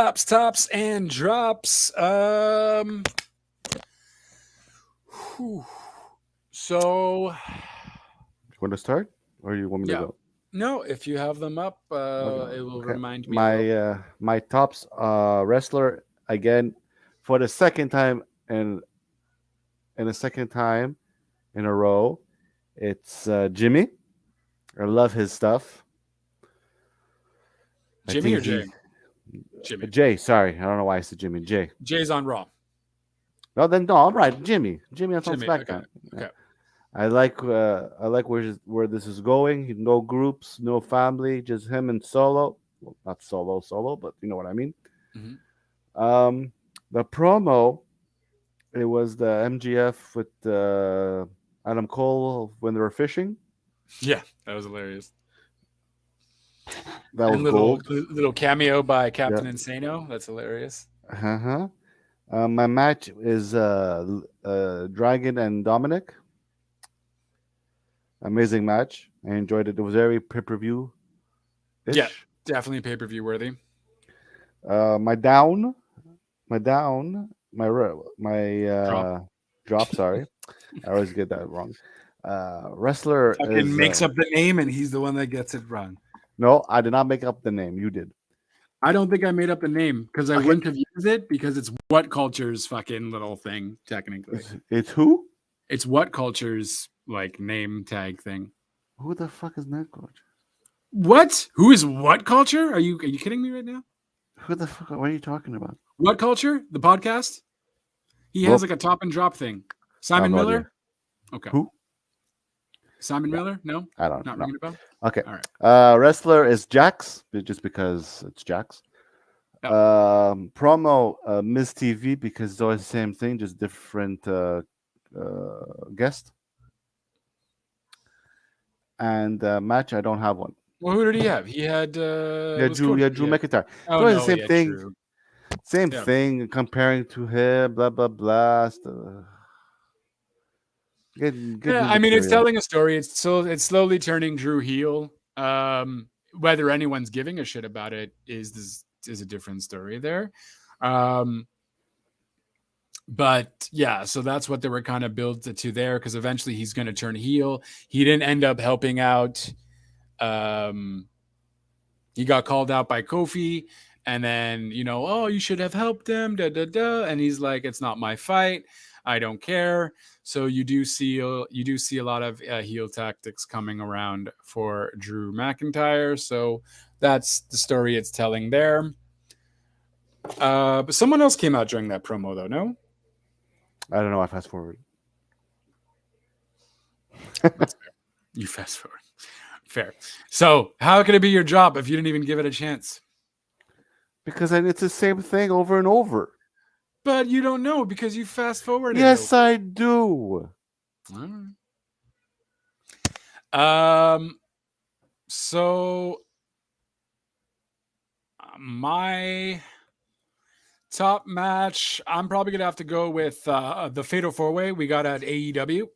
Speaker 2: and drops. So,
Speaker 3: You want to start, or you want me to go?
Speaker 2: No, if you have them up, it will remind me.
Speaker 3: My tops wrestler again for the second time in a row. It's Jimmy. I love his stuff.
Speaker 2: Jimmy or Jay?
Speaker 3: Jimmy. Jay, sorry. I don't know why I said Jimmy. Jay.
Speaker 2: Jay's on Raw.
Speaker 3: No, I'm right. Jimmy on SmackDown.
Speaker 2: Okay.
Speaker 3: I like where this is going. No groups, no family, just him and Solo. Well, not solo, but you know what I mean.
Speaker 2: Mm-hmm.
Speaker 3: The promo, it was the MGF with Adam Cole when they were fishing.
Speaker 2: Yeah, that was hilarious.
Speaker 3: That was
Speaker 2: little cameo by Captain Insano. That's hilarious.
Speaker 3: My match is Dragon and Dominic. Amazing match. I enjoyed it. It was very pay-per-view.
Speaker 2: Yeah, definitely pay-per-view worthy.
Speaker 3: My drop. Sorry, I always get that wrong. Wrestler
Speaker 2: makes up the name, and he's the one that gets it wrong.
Speaker 3: No, I did not make up the name. You did.
Speaker 2: I don't think I made up the name because I wouldn't have used it because it's What Culture's fucking little thing, technically.
Speaker 3: It's who?
Speaker 2: It's What Culture's like name tag thing.
Speaker 3: Who the fuck is What Culture?
Speaker 2: What? Who is What Culture? Are you kidding me right now?
Speaker 3: Who the fuck? What are you talking about?
Speaker 2: What Culture? The podcast? He has like a top and drop thing. Simon Miller?
Speaker 3: Okay. Who?
Speaker 2: Simon Miller? No,
Speaker 3: I don't
Speaker 2: not
Speaker 3: know.
Speaker 2: ringing a bell.
Speaker 3: Okay.
Speaker 2: All right.
Speaker 3: Wrestler is Jax, just because it's Jax. Promo Miss TV, because it's always the same thing, just different guest. And match, I don't have one.
Speaker 2: Well, who did he have? He had
Speaker 3: Drew McIntyre.
Speaker 2: Oh,
Speaker 3: it's always
Speaker 2: no,
Speaker 3: the same thing.
Speaker 2: True.
Speaker 3: Same thing, comparing to him, blah blah blah.
Speaker 2: I mean, it's telling a story. It's slowly turning Drew heel. Whether anyone's giving a shit about it is a different story there. But yeah, so that's what they were kind of built to there, because eventually he's going to turn heel. He didn't end up helping out. He got called out by Kofi, and then, oh, you should have helped him, and he's like, it's not my fight, I don't care. So you do see a lot of heel tactics coming around for Drew McIntyre. So that's the story it's telling there. But someone else came out during that promo, though. No,
Speaker 3: I don't know. I fast forward.
Speaker 2: That's fair. You fast forward. Fair. So how could it be your job if you didn't even give it a chance?
Speaker 3: Because it's the same thing over and over.
Speaker 2: But you don't know because you fast forwarded.
Speaker 3: Yes, I do.
Speaker 2: All right. So my top match, I'm probably gonna have to go with the Fatal 4-Way we got at AEW.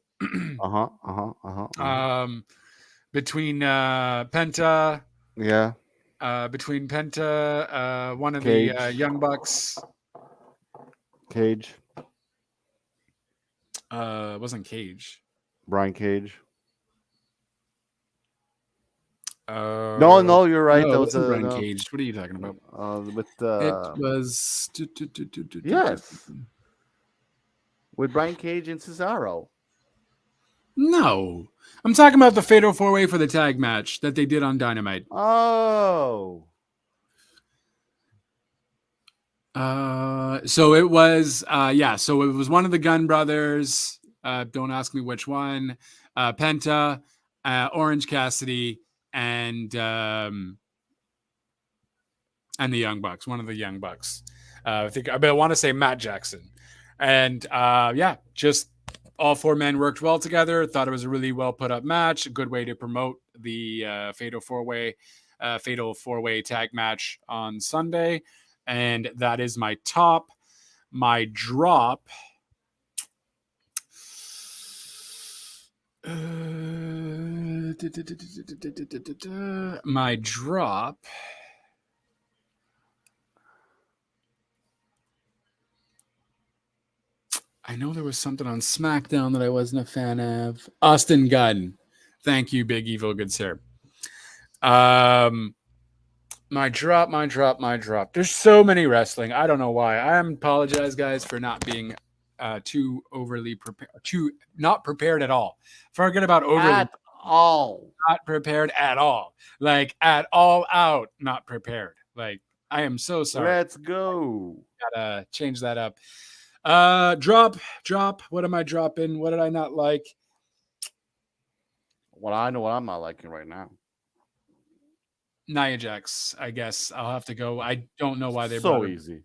Speaker 2: Between Penta.
Speaker 3: Yeah.
Speaker 2: Between Penta, one of Cage. The Young Bucks.
Speaker 3: Cage.
Speaker 2: It wasn't Cage.
Speaker 3: Brian Cage. No, you're right.
Speaker 2: No,
Speaker 3: that was
Speaker 2: Brian Cage. What are you talking about?
Speaker 3: It was. Yes. With Brian Cage and Cesaro.
Speaker 2: No, I'm talking about the Fatal 4-Way for the tag match that they did on Dynamite.
Speaker 3: Oh.
Speaker 2: So it was, so it was one of the Gunn brothers. Don't ask me which one. Penta, Orange Cassidy, and the Young Bucks. One of the Young Bucks. I want to say Matt Jackson. And just all four men worked well together. Thought it was a really well put up match. A good way to promote the Fatal 4-Way tag match on Sunday. And that is my top. My drop. My drop. I know there was something on SmackDown that I wasn't a fan of. Austin Gunn. Thank you, Big Evil, good sir. My drop. There's so many wrestling. I don't know why. I apologize, guys, for not being too overly prepared. Not prepared at all. Forget about overly.
Speaker 3: At all.
Speaker 2: Not prepared at all. Like at all out. Not prepared. Like I am so sorry.
Speaker 3: Let's go.
Speaker 2: Gotta change that up. Drop. What am I dropping? What did I not like?
Speaker 3: Well, I know what I'm not liking right now.
Speaker 2: Nia Jax, I guess I'll have to go. I don't know why they
Speaker 3: so easy.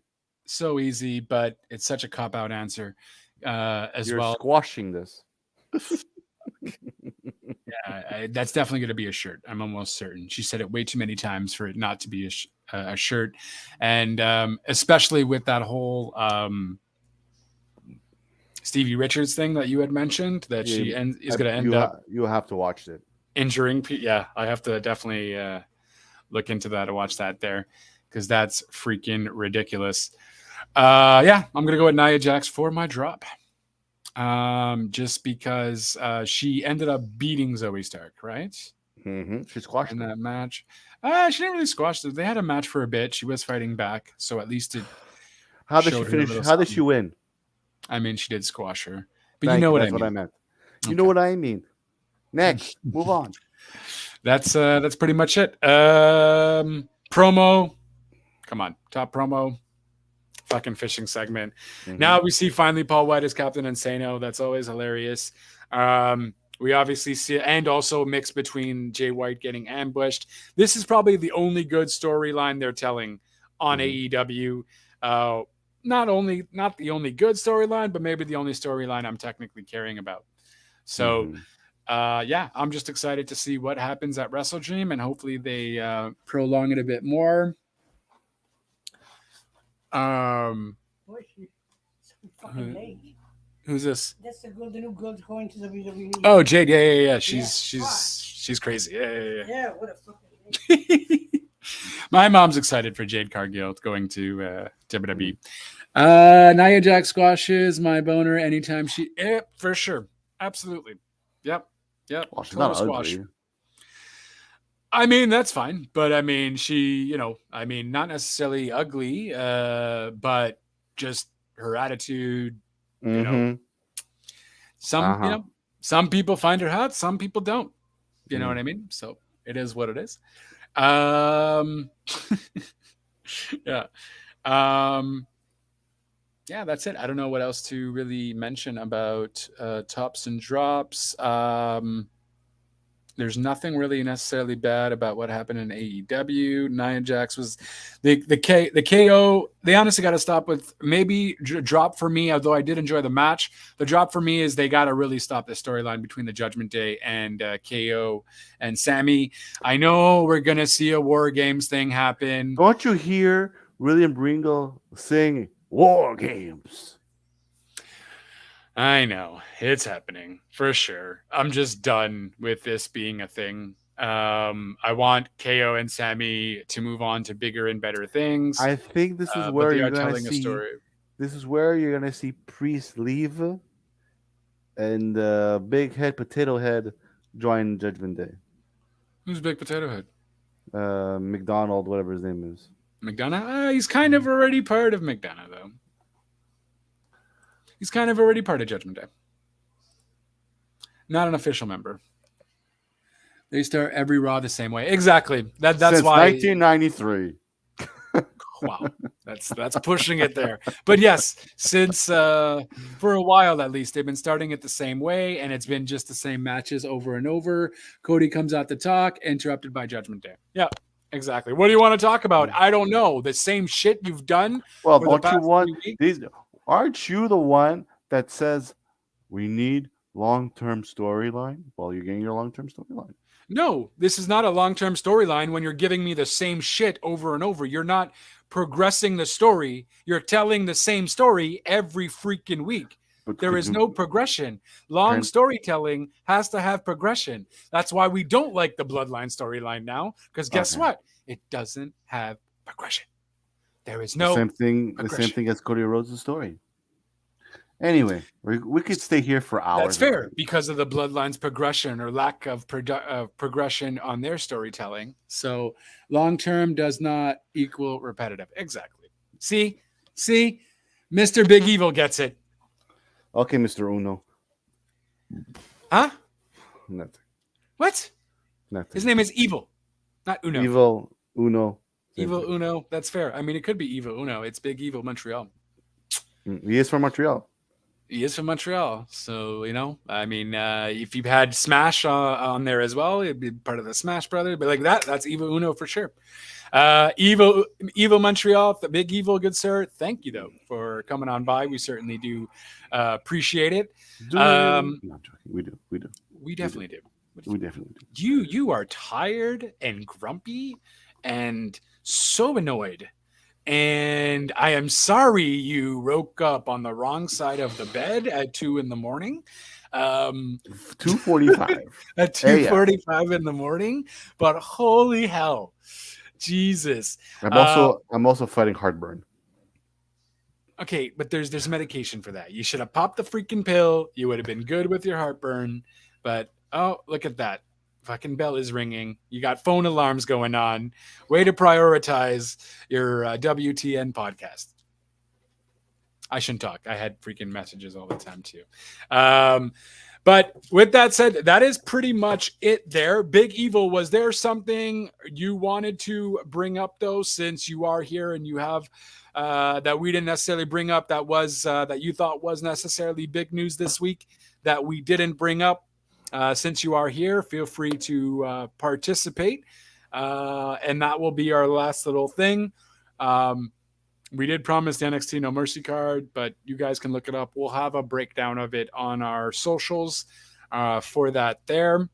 Speaker 2: So easy, but it's such a cop-out answer as well.
Speaker 3: You're squashing this.
Speaker 2: Yeah, that's definitely going to be a shirt. I'm almost certain. She said it way too many times for it not to be a shirt. And especially with that whole Stevie Richards thing that you had mentioned, that is going to end up.
Speaker 3: You have to watch it.
Speaker 2: Injuring. Yeah, I have to definitely look into that and watch that there, because that's freaking ridiculous. I'm going to go with Nia Jax for my drop. Just because she ended up beating Zoe Stark, right?
Speaker 3: Mm-hmm. She squashed
Speaker 2: in that match. She didn't really squash it. They had a match for a bit. She was fighting back, so at least it.
Speaker 3: How did she finish? How did she win?
Speaker 2: I mean, she did squash her, but you know what I mean.
Speaker 3: That's what I meant. You know what I mean. Next, move on.
Speaker 2: That's pretty much it. Promo. Come on, top promo. Fucking fishing segment. Mm-hmm. Now we see finally Paul White as Captain Insano. That's always hilarious. We obviously see, and also a mix between Jay White getting ambushed. This is probably the only good storyline they're telling on AEW. Not the only good storyline, but maybe the only storyline I'm technically caring about. So, yeah, I'm just excited to see what happens at Wrestle Dream, and hopefully they prolong it a bit more. Who's this?
Speaker 4: That's the girl, the new girl going to WWE.
Speaker 2: Oh, Jade. Yeah. She's crazy. Yeah.
Speaker 4: Yeah, what a fucking
Speaker 2: My mom's excited for Jade Cargill going to WWE. Nia Jax squashes my boner anytime she. Yeah, for sure. Absolutely. Yep.
Speaker 3: Well, she's not ugly.
Speaker 2: I mean, that's fine. But I mean, she, not necessarily ugly, but just her attitude. Some people find her hot, some people don't. You know what I mean? So it is what it is. Yeah. Yeah, that's it. I don't know what else to really mention about tops and drops. There's nothing really necessarily bad about what happened in AEW. Nia Jax was the KO. They honestly got to stop with maybe drop for me, although I did enjoy the match. The drop for me is they got to really stop the storyline between the Judgment Day and KO and Sammy. I know we're going to see a War Games thing happen.
Speaker 3: Don't you hear William Bringle sing War Games?
Speaker 2: I know it's happening for sure. I'm just done with this being a thing. I want KO and Sammy to move on to bigger and better things.
Speaker 3: I think this is where you're going to see. This is where you're going to see Priest leave, and Big Head Potato Head join Judgment Day.
Speaker 2: Who's Big Potato Head?
Speaker 3: McDonald, whatever his name is.
Speaker 2: McDonough? He's kind of already part of McDonough, though. He's kind of already part of Judgment Day. Not an official member. They start every Raw the same way. Exactly. That's
Speaker 3: Since
Speaker 2: why
Speaker 3: 1993.
Speaker 2: Wow. That's pushing it there. But yes, since for a while at least, they've been starting it the same way, and it's been just the same matches over and over. Cody comes out to talk, interrupted by Judgment Day. Yeah. Exactly. What do you want to talk about? I don't know. The same shit you've done.
Speaker 3: Well, don't you want these? Aren't you the one that says we need long-term storyline? Well, you're getting your long-term storyline.
Speaker 2: No, this is not a long-term storyline when you're giving me the same shit over and over. You're not progressing the story. You're telling the same story every freaking week. But there is no progression. Long storytelling has to have progression. That's why we don't like the Bloodline storyline now, because guess what? It doesn't have progression. There is no
Speaker 3: the same thing as Cody Rhodes' story. Anyway, we could stay here for hours.
Speaker 2: That's fair because of the Bloodline's progression or lack of progression on their storytelling. So long term does not equal repetitive. Exactly. See, Mr. Big Evil gets it.
Speaker 3: Okay, Mr. Uno.
Speaker 2: Huh?
Speaker 3: Nothing.
Speaker 2: What?
Speaker 3: Nothing.
Speaker 2: His name is Evil, not Uno.
Speaker 3: Evil Uno.
Speaker 2: Evil Uno. That's fair. I mean, it could be Evil Uno. It's Big Evil Montreal.
Speaker 3: He is from Montreal.
Speaker 2: He is from Montreal. So, if you had Smash on there as well, it'd be part of the Smash Brothers. But like that's Evil Uno for sure. Evil Montreal, the Big Evil, good sir. Thank you, though, for coming on by. We certainly do appreciate it.
Speaker 3: We do.
Speaker 2: We definitely do.
Speaker 3: We definitely do.
Speaker 2: You are tired and grumpy and so annoyed. And I am sorry you woke up on the wrong side of the bed at 2 a.m.
Speaker 3: 2:45
Speaker 2: at 2:45 in the morning. But holy hell, Jesus!
Speaker 3: I'm also fighting heartburn.
Speaker 2: Okay, but there's medication for that. You should have popped the freaking pill. You would have been good with your heartburn. But oh, look at that. Fucking bell is ringing. You got phone alarms going on. Way to prioritize your WTN podcast. I shouldn't talk. I had freaking messages all the time too. But with that said, that is pretty much it there. Big Evil, was there something you wanted to bring up though, since you are here and you have that we didn't necessarily bring up that was that you thought was necessarily big news this week that we didn't bring up? since you are here, feel free to participate. And that will be our last little thing. We did promise the NXT No Mercy card, but you guys can look it up. We'll have a breakdown of it on our socials for that there.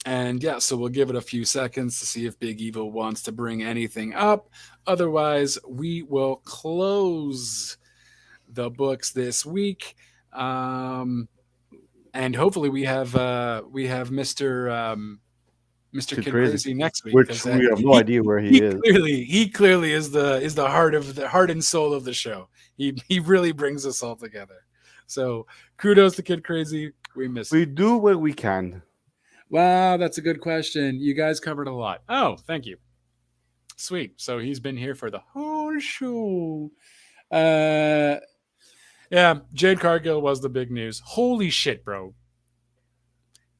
Speaker 2: And yeah, so we'll give it a few seconds to see if Big Evil wants to bring anything up. Otherwise, we will close the books this week. And hopefully we have Mr. Kid Crazy next week,
Speaker 3: which we have no idea where he is.
Speaker 2: He clearly is the heart and soul of the show. He really brings us all together. So kudos to Kid Crazy. We
Speaker 3: do what we can.
Speaker 2: Wow, that's a good question. You guys covered a lot. Oh, thank you. Sweet. So he's been here for the whole show. Yeah, Jade Cargill was the big news. Holy shit, bro.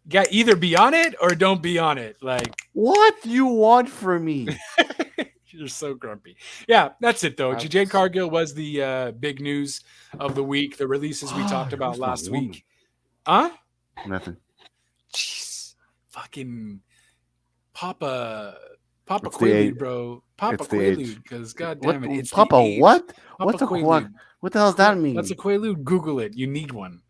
Speaker 2: Yeah, either be on it or don't be on it. Like,
Speaker 3: what do you want from me?
Speaker 2: You're so grumpy. Yeah, that's it though. Jade Cargill was the big news of the week. The releases we talked about last week. Huh?
Speaker 3: Nothing.
Speaker 2: Jeez. Fucking Papa Quaalude, bro. Papa Quaalude, because goddamn it, it's
Speaker 3: Papa what? What's a
Speaker 2: Quaalude?
Speaker 3: What the hell does that mean?
Speaker 2: That's a Quaalude. Google it. You need one.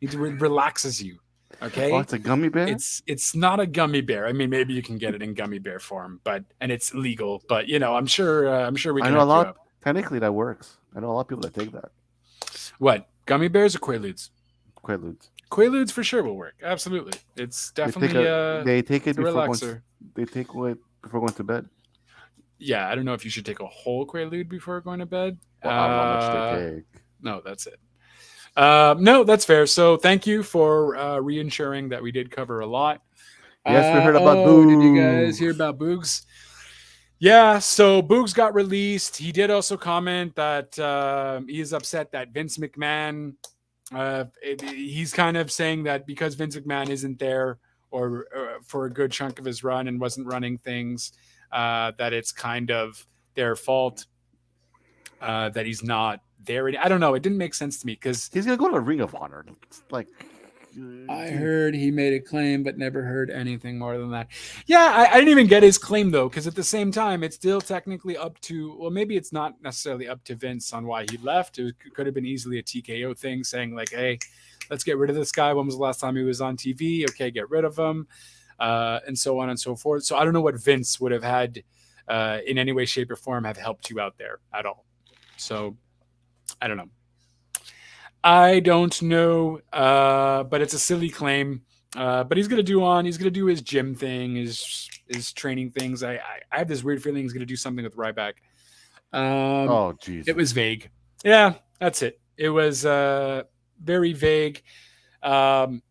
Speaker 2: It relaxes you. Okay.
Speaker 3: Oh, it's a gummy bear.
Speaker 2: It's not a gummy bear. I mean, maybe you can get it in gummy bear form, and it's legal. But I'm sure we can.
Speaker 3: I know a lot. Technically, that works. I know a lot of people that take that.
Speaker 2: What, gummy bears or Quaaludes?
Speaker 3: Quaaludes.
Speaker 2: Quaaludes for sure will work. Absolutely, it's definitely
Speaker 3: they take it before
Speaker 2: relaxer.
Speaker 3: They take it before going to bed.
Speaker 2: Yeah, I don't know if you should take a whole Quaalude before going to bed.
Speaker 3: Well, I don't know how much they take.
Speaker 2: No, that's it. No, that's fair. So thank you for reinsuring that we did cover a lot.
Speaker 3: Yes, we heard about Boogs.
Speaker 2: Did you guys hear about Boogs? Yeah, so Boogs got released. He did also comment that he is upset that Vince McMahon, he's kind of saying that because Vince McMahon isn't there or for a good chunk of his run and wasn't running things, that it's kind of their fault that he's not there. I don't know. It didn't make sense to me because
Speaker 3: he's going to go to Ring of Honor. It's like,
Speaker 2: I heard he made a claim, but never heard anything more than that. Yeah, I didn't even get his claim, though, because at the same time, it's still technically up to, well, maybe it's not necessarily up to Vince on why he left. It could have been easily a TKO thing saying like, hey, let's get rid of this guy. When was the last time he was on TV? Okay, get rid of him, and so on and so forth. So I don't know what Vince would have had in any way, shape, or form have helped you out there at all. So I don't know. But it's a silly claim. But he's gonna do his gym thing, his training things. I have this weird feeling he's gonna do something with Ryback.
Speaker 3: Oh geez.
Speaker 2: It was vague. Yeah, that's it. It was very vague. I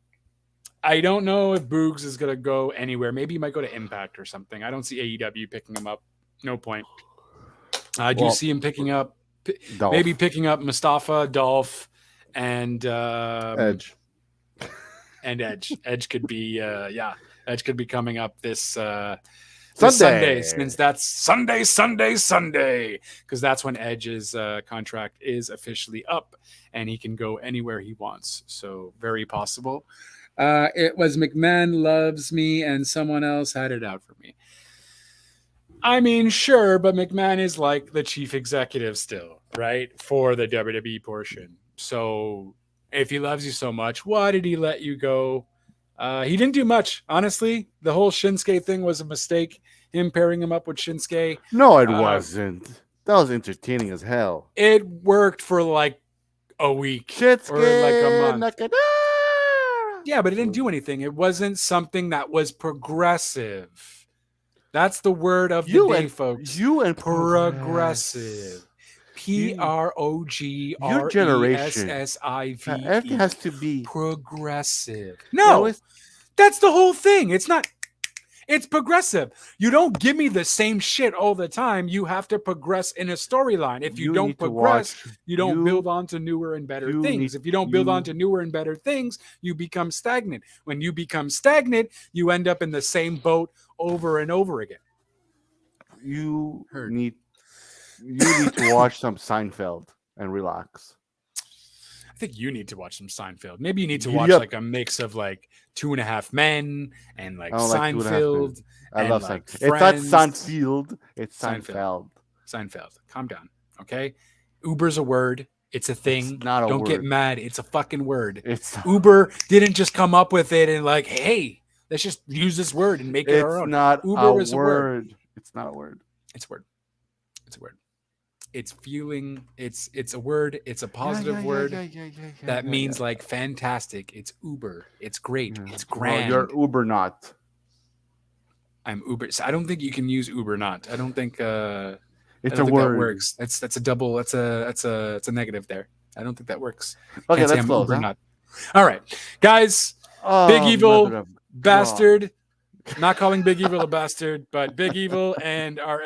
Speaker 2: don't know if Boogs is gonna go anywhere. Maybe he might go to Impact or something. I don't see AEW picking him up. No point. Do you see him picking up? Maybe picking up Mustafa, Dolph, and
Speaker 3: Edge.
Speaker 2: And Edge. Edge could be Edge could be coming up this
Speaker 3: Sunday,
Speaker 2: since that's Sunday, because that's when Edge's contract is officially up and he can go anywhere he wants. So very possible. It was McMahon loves me and someone else had it out for me. I mean, sure, but McMahon is like the chief executive still, right? For the WWE portion. So if he loves you so much, why did he let you go? He didn't do much, honestly. The whole Shinsuke thing was a mistake. Him pairing him up with Shinsuke.
Speaker 3: No, it wasn't. That was entertaining as hell.
Speaker 2: It worked for like a week
Speaker 3: Shinsuke,
Speaker 2: or like a month.
Speaker 3: Nakada.
Speaker 2: Yeah, but it didn't do anything. It wasn't something that was progressive. That's the word of the day, folks. Progressive. PROGRESSIVE.
Speaker 3: Your generation. Everything has to be
Speaker 2: progressive. No, that's the whole thing. It's not. It's progressive. You don't give me the same shit all the time. You have to progress in a storyline. If you don't progress, you don't build on to newer and better things. If you don't build on to newer and better things, you become stagnant. When you become stagnant, you end up in the same boat over and over again.
Speaker 3: You need to watch some Seinfeld and relax.
Speaker 2: I think you need to watch some Seinfeld. Maybe you need to
Speaker 3: Giddy
Speaker 2: watch
Speaker 3: up.
Speaker 2: like a mix of like 2.5 Men and like
Speaker 3: I don't like 2.5 Men.
Speaker 2: Seinfeld.
Speaker 3: I
Speaker 2: and
Speaker 3: love
Speaker 2: like
Speaker 3: Seinfeld. It's not
Speaker 2: Friends.
Speaker 3: Seinfeld. It's
Speaker 2: Seinfeld.
Speaker 3: Seinfeld.
Speaker 2: Seinfeld. Calm down. Okay. Uber's a word. It's a thing.
Speaker 3: It's not a
Speaker 2: Don't get
Speaker 3: word.
Speaker 2: mad. It's a fucking word.
Speaker 3: It's
Speaker 2: Uber didn't just come up with it and like, hey, let's just use this word and make it our own.
Speaker 3: not
Speaker 2: Uber
Speaker 3: a
Speaker 2: was a word.
Speaker 3: word. It's not a word.
Speaker 2: It's a word. It's a word. It's feeling. It's a word. It's a positive word that means like fantastic. It's Uber. It's great. It's grand.
Speaker 3: You're Uber not.
Speaker 2: I'm Uber. So I don't think you can use Uber not. I don't think.
Speaker 3: It's
Speaker 2: I
Speaker 3: a
Speaker 2: don't think
Speaker 3: word.
Speaker 2: that works. That's a double. That's a negative there. I don't think that works.
Speaker 3: Okay,
Speaker 2: Can't say
Speaker 3: let's
Speaker 2: I'm
Speaker 3: close.
Speaker 2: Uber
Speaker 3: Huh?
Speaker 2: not. All right, guys.
Speaker 3: Oh,
Speaker 2: Big Evil
Speaker 3: mother of
Speaker 2: bastard. Not calling Big Evil a bastard, but Big Evil and our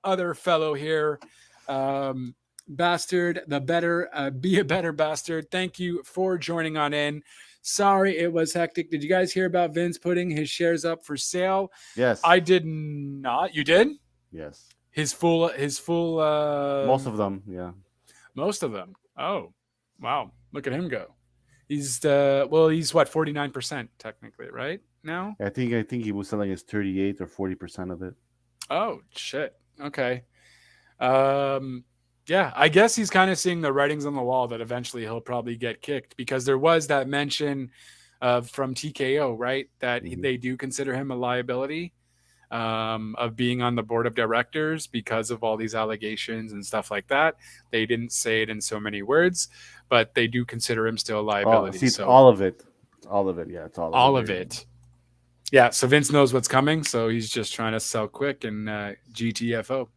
Speaker 2: other fellow here, bastard, the better, be a better bastard. Thank you for joining on in. Sorry, it was hectic. Did you guys hear about Vince putting his shares up for sale?
Speaker 3: Yes.
Speaker 2: I did not. You did?
Speaker 3: Yes.
Speaker 2: His full.
Speaker 3: Most of them. Yeah.
Speaker 2: Most of them. Oh, wow! Look at him go. He's he's what 49% technically, right now.
Speaker 3: I think he was selling his 38 or 40% of it.
Speaker 2: Oh shit. Okay. Yeah, I guess he's kind of seeing the writings on the wall that eventually he'll probably get kicked, because there was that mention from TKO, right? That they do consider him a liability of being on the board of directors because of all these allegations and stuff like that. They didn't say it in so many words, but they do consider him still a liability.
Speaker 3: It's all of it. All of it. Yeah, it's
Speaker 2: all of it. Yeah, so Vince knows what's coming, so he's just trying to sell quick and GTFO.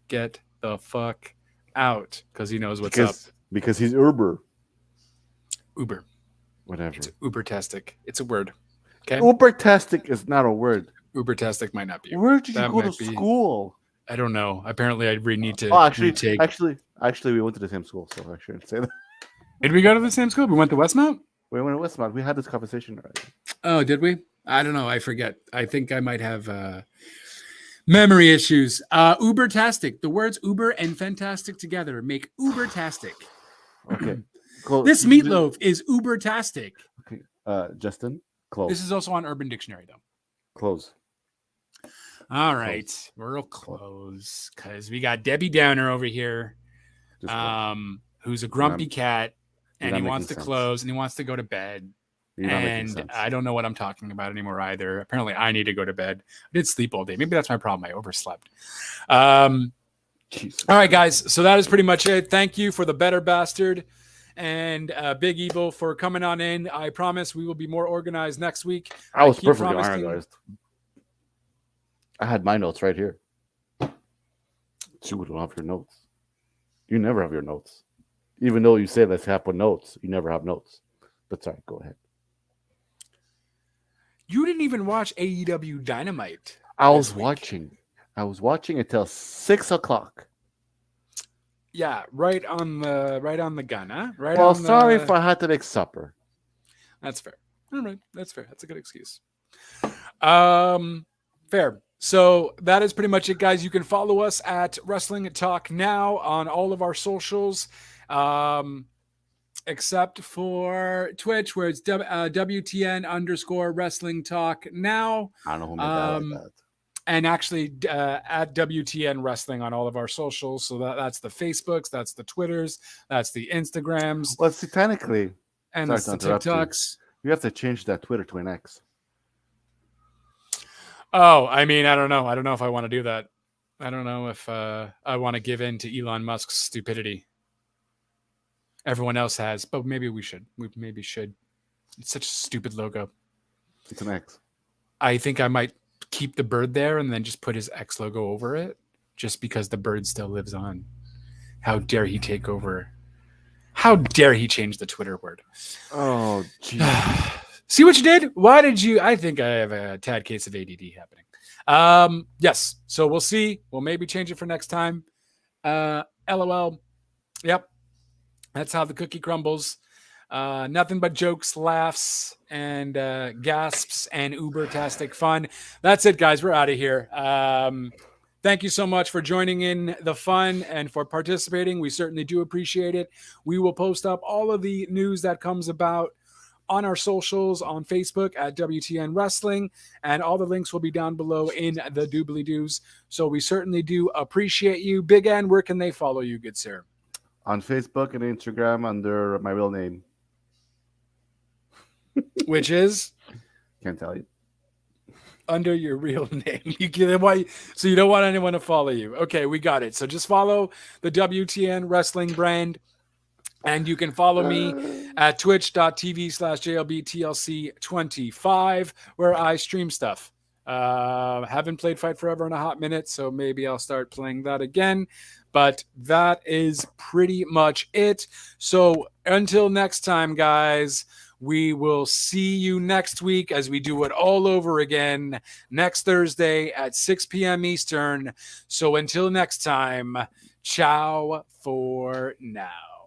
Speaker 2: Get the fuck out, because he knows what's up.
Speaker 3: Because he's Uber.
Speaker 2: Uber.
Speaker 3: Whatever.
Speaker 2: It's Ubertastic. It's a word. Okay.
Speaker 3: Ubertastic is not a word.
Speaker 2: Ubertastic might not be.
Speaker 3: Where did you go to school?
Speaker 2: I don't know. Apparently, I need to.
Speaker 3: Actually, we went to the same school, so I shouldn't say that.
Speaker 2: Did we go to the same school? We went to Westmount?
Speaker 3: We went to Westmount. We had this conversation already.
Speaker 2: Oh, did we? I don't know. I forget. I think I might have memory issues. Ubertastic. The words Uber and fantastic together make Ubertastic.
Speaker 3: Okay.
Speaker 2: This meatloaf is Ubertastic.
Speaker 3: Okay. Justin, close.
Speaker 2: This is also on Urban Dictionary, though.
Speaker 3: Close.
Speaker 2: All right. We'll close because we got Debbie Downer over here, who's a grumpy cat, and he wants to close and he wants to go to bed. And I don't know what I'm talking about anymore either. Apparently, I need to go to bed. I did sleep all day. Maybe that's my problem. I overslept. All right, guys. So that is pretty much it. Thank you for the better bastard and Big Evil for coming on in. I promise we will be more organized next week.
Speaker 3: I was perfectly organized. I had my notes right here. You don't have your notes. You never have your notes. Even though you say let's have notes, you never have notes. But sorry, go ahead.
Speaker 2: You didn't even watch AEW Dynamite.
Speaker 3: I was watching until 6 o'clock.
Speaker 2: Yeah, right on the gun, huh?
Speaker 3: Sorry if I had to make supper.
Speaker 2: That's fair. All right, that's fair. That's a good excuse. Fair. So that is pretty much it, guys. You can follow us at Wrestling Talk Now on all of our socials, except for Twitch, where it's WTN _ Talk Now.
Speaker 3: I don't know who made that like that.
Speaker 2: And actually at WTN Wrestling on all of our socials. So that's the Facebooks, that's the Twitters, that's the Instagrams.
Speaker 3: Well, see, technically,
Speaker 2: and that's the TikToks.
Speaker 3: You have to change that Twitter to an X.
Speaker 2: Oh, I mean, I don't know. I don't know if I want to do that. I don't know if I want to give in to Elon Musk's stupidity. Everyone else has, but maybe we should. We maybe should. It's such a stupid logo.
Speaker 3: It's an X.
Speaker 2: I think I might keep the bird there and then just put his X logo over it, just because the bird still lives on. How dare he take over? How dare he change the Twitter word?
Speaker 3: Oh, jeez.
Speaker 2: See what you did? Why did you? I think I have a tad case of ADD happening. Yes. So we'll see. We'll maybe change it for next time. LOL. Yep. That's how the cookie crumbles. Nothing but jokes, laughs, and gasps and uber-tastic fun. That's it, guys. We're out of here. Thank you so much for joining in the fun and for participating. We certainly do appreciate it. We will post up all of the news that comes about on our socials on Facebook at WTN Wrestling, and all the links will be down below in the doobly-doos. So we certainly do appreciate you. Big N, where can they follow you, good sir?
Speaker 3: On Facebook and Instagram under my real name.
Speaker 2: Which is?
Speaker 3: Can't tell you.
Speaker 2: Under your real name. So you don't want anyone to follow you. Okay, we got it. So just follow the WTN Wrestling brand. And you can follow me at twitch.tv/JLBTLC25, where I stream stuff. Haven't played Fight Forever in a hot minute, so maybe I'll start playing that again. But that is pretty much it. So until next time, guys, we will see you next week as we do it all over again next Thursday at 6 p.m. Eastern. So until next time, ciao for now.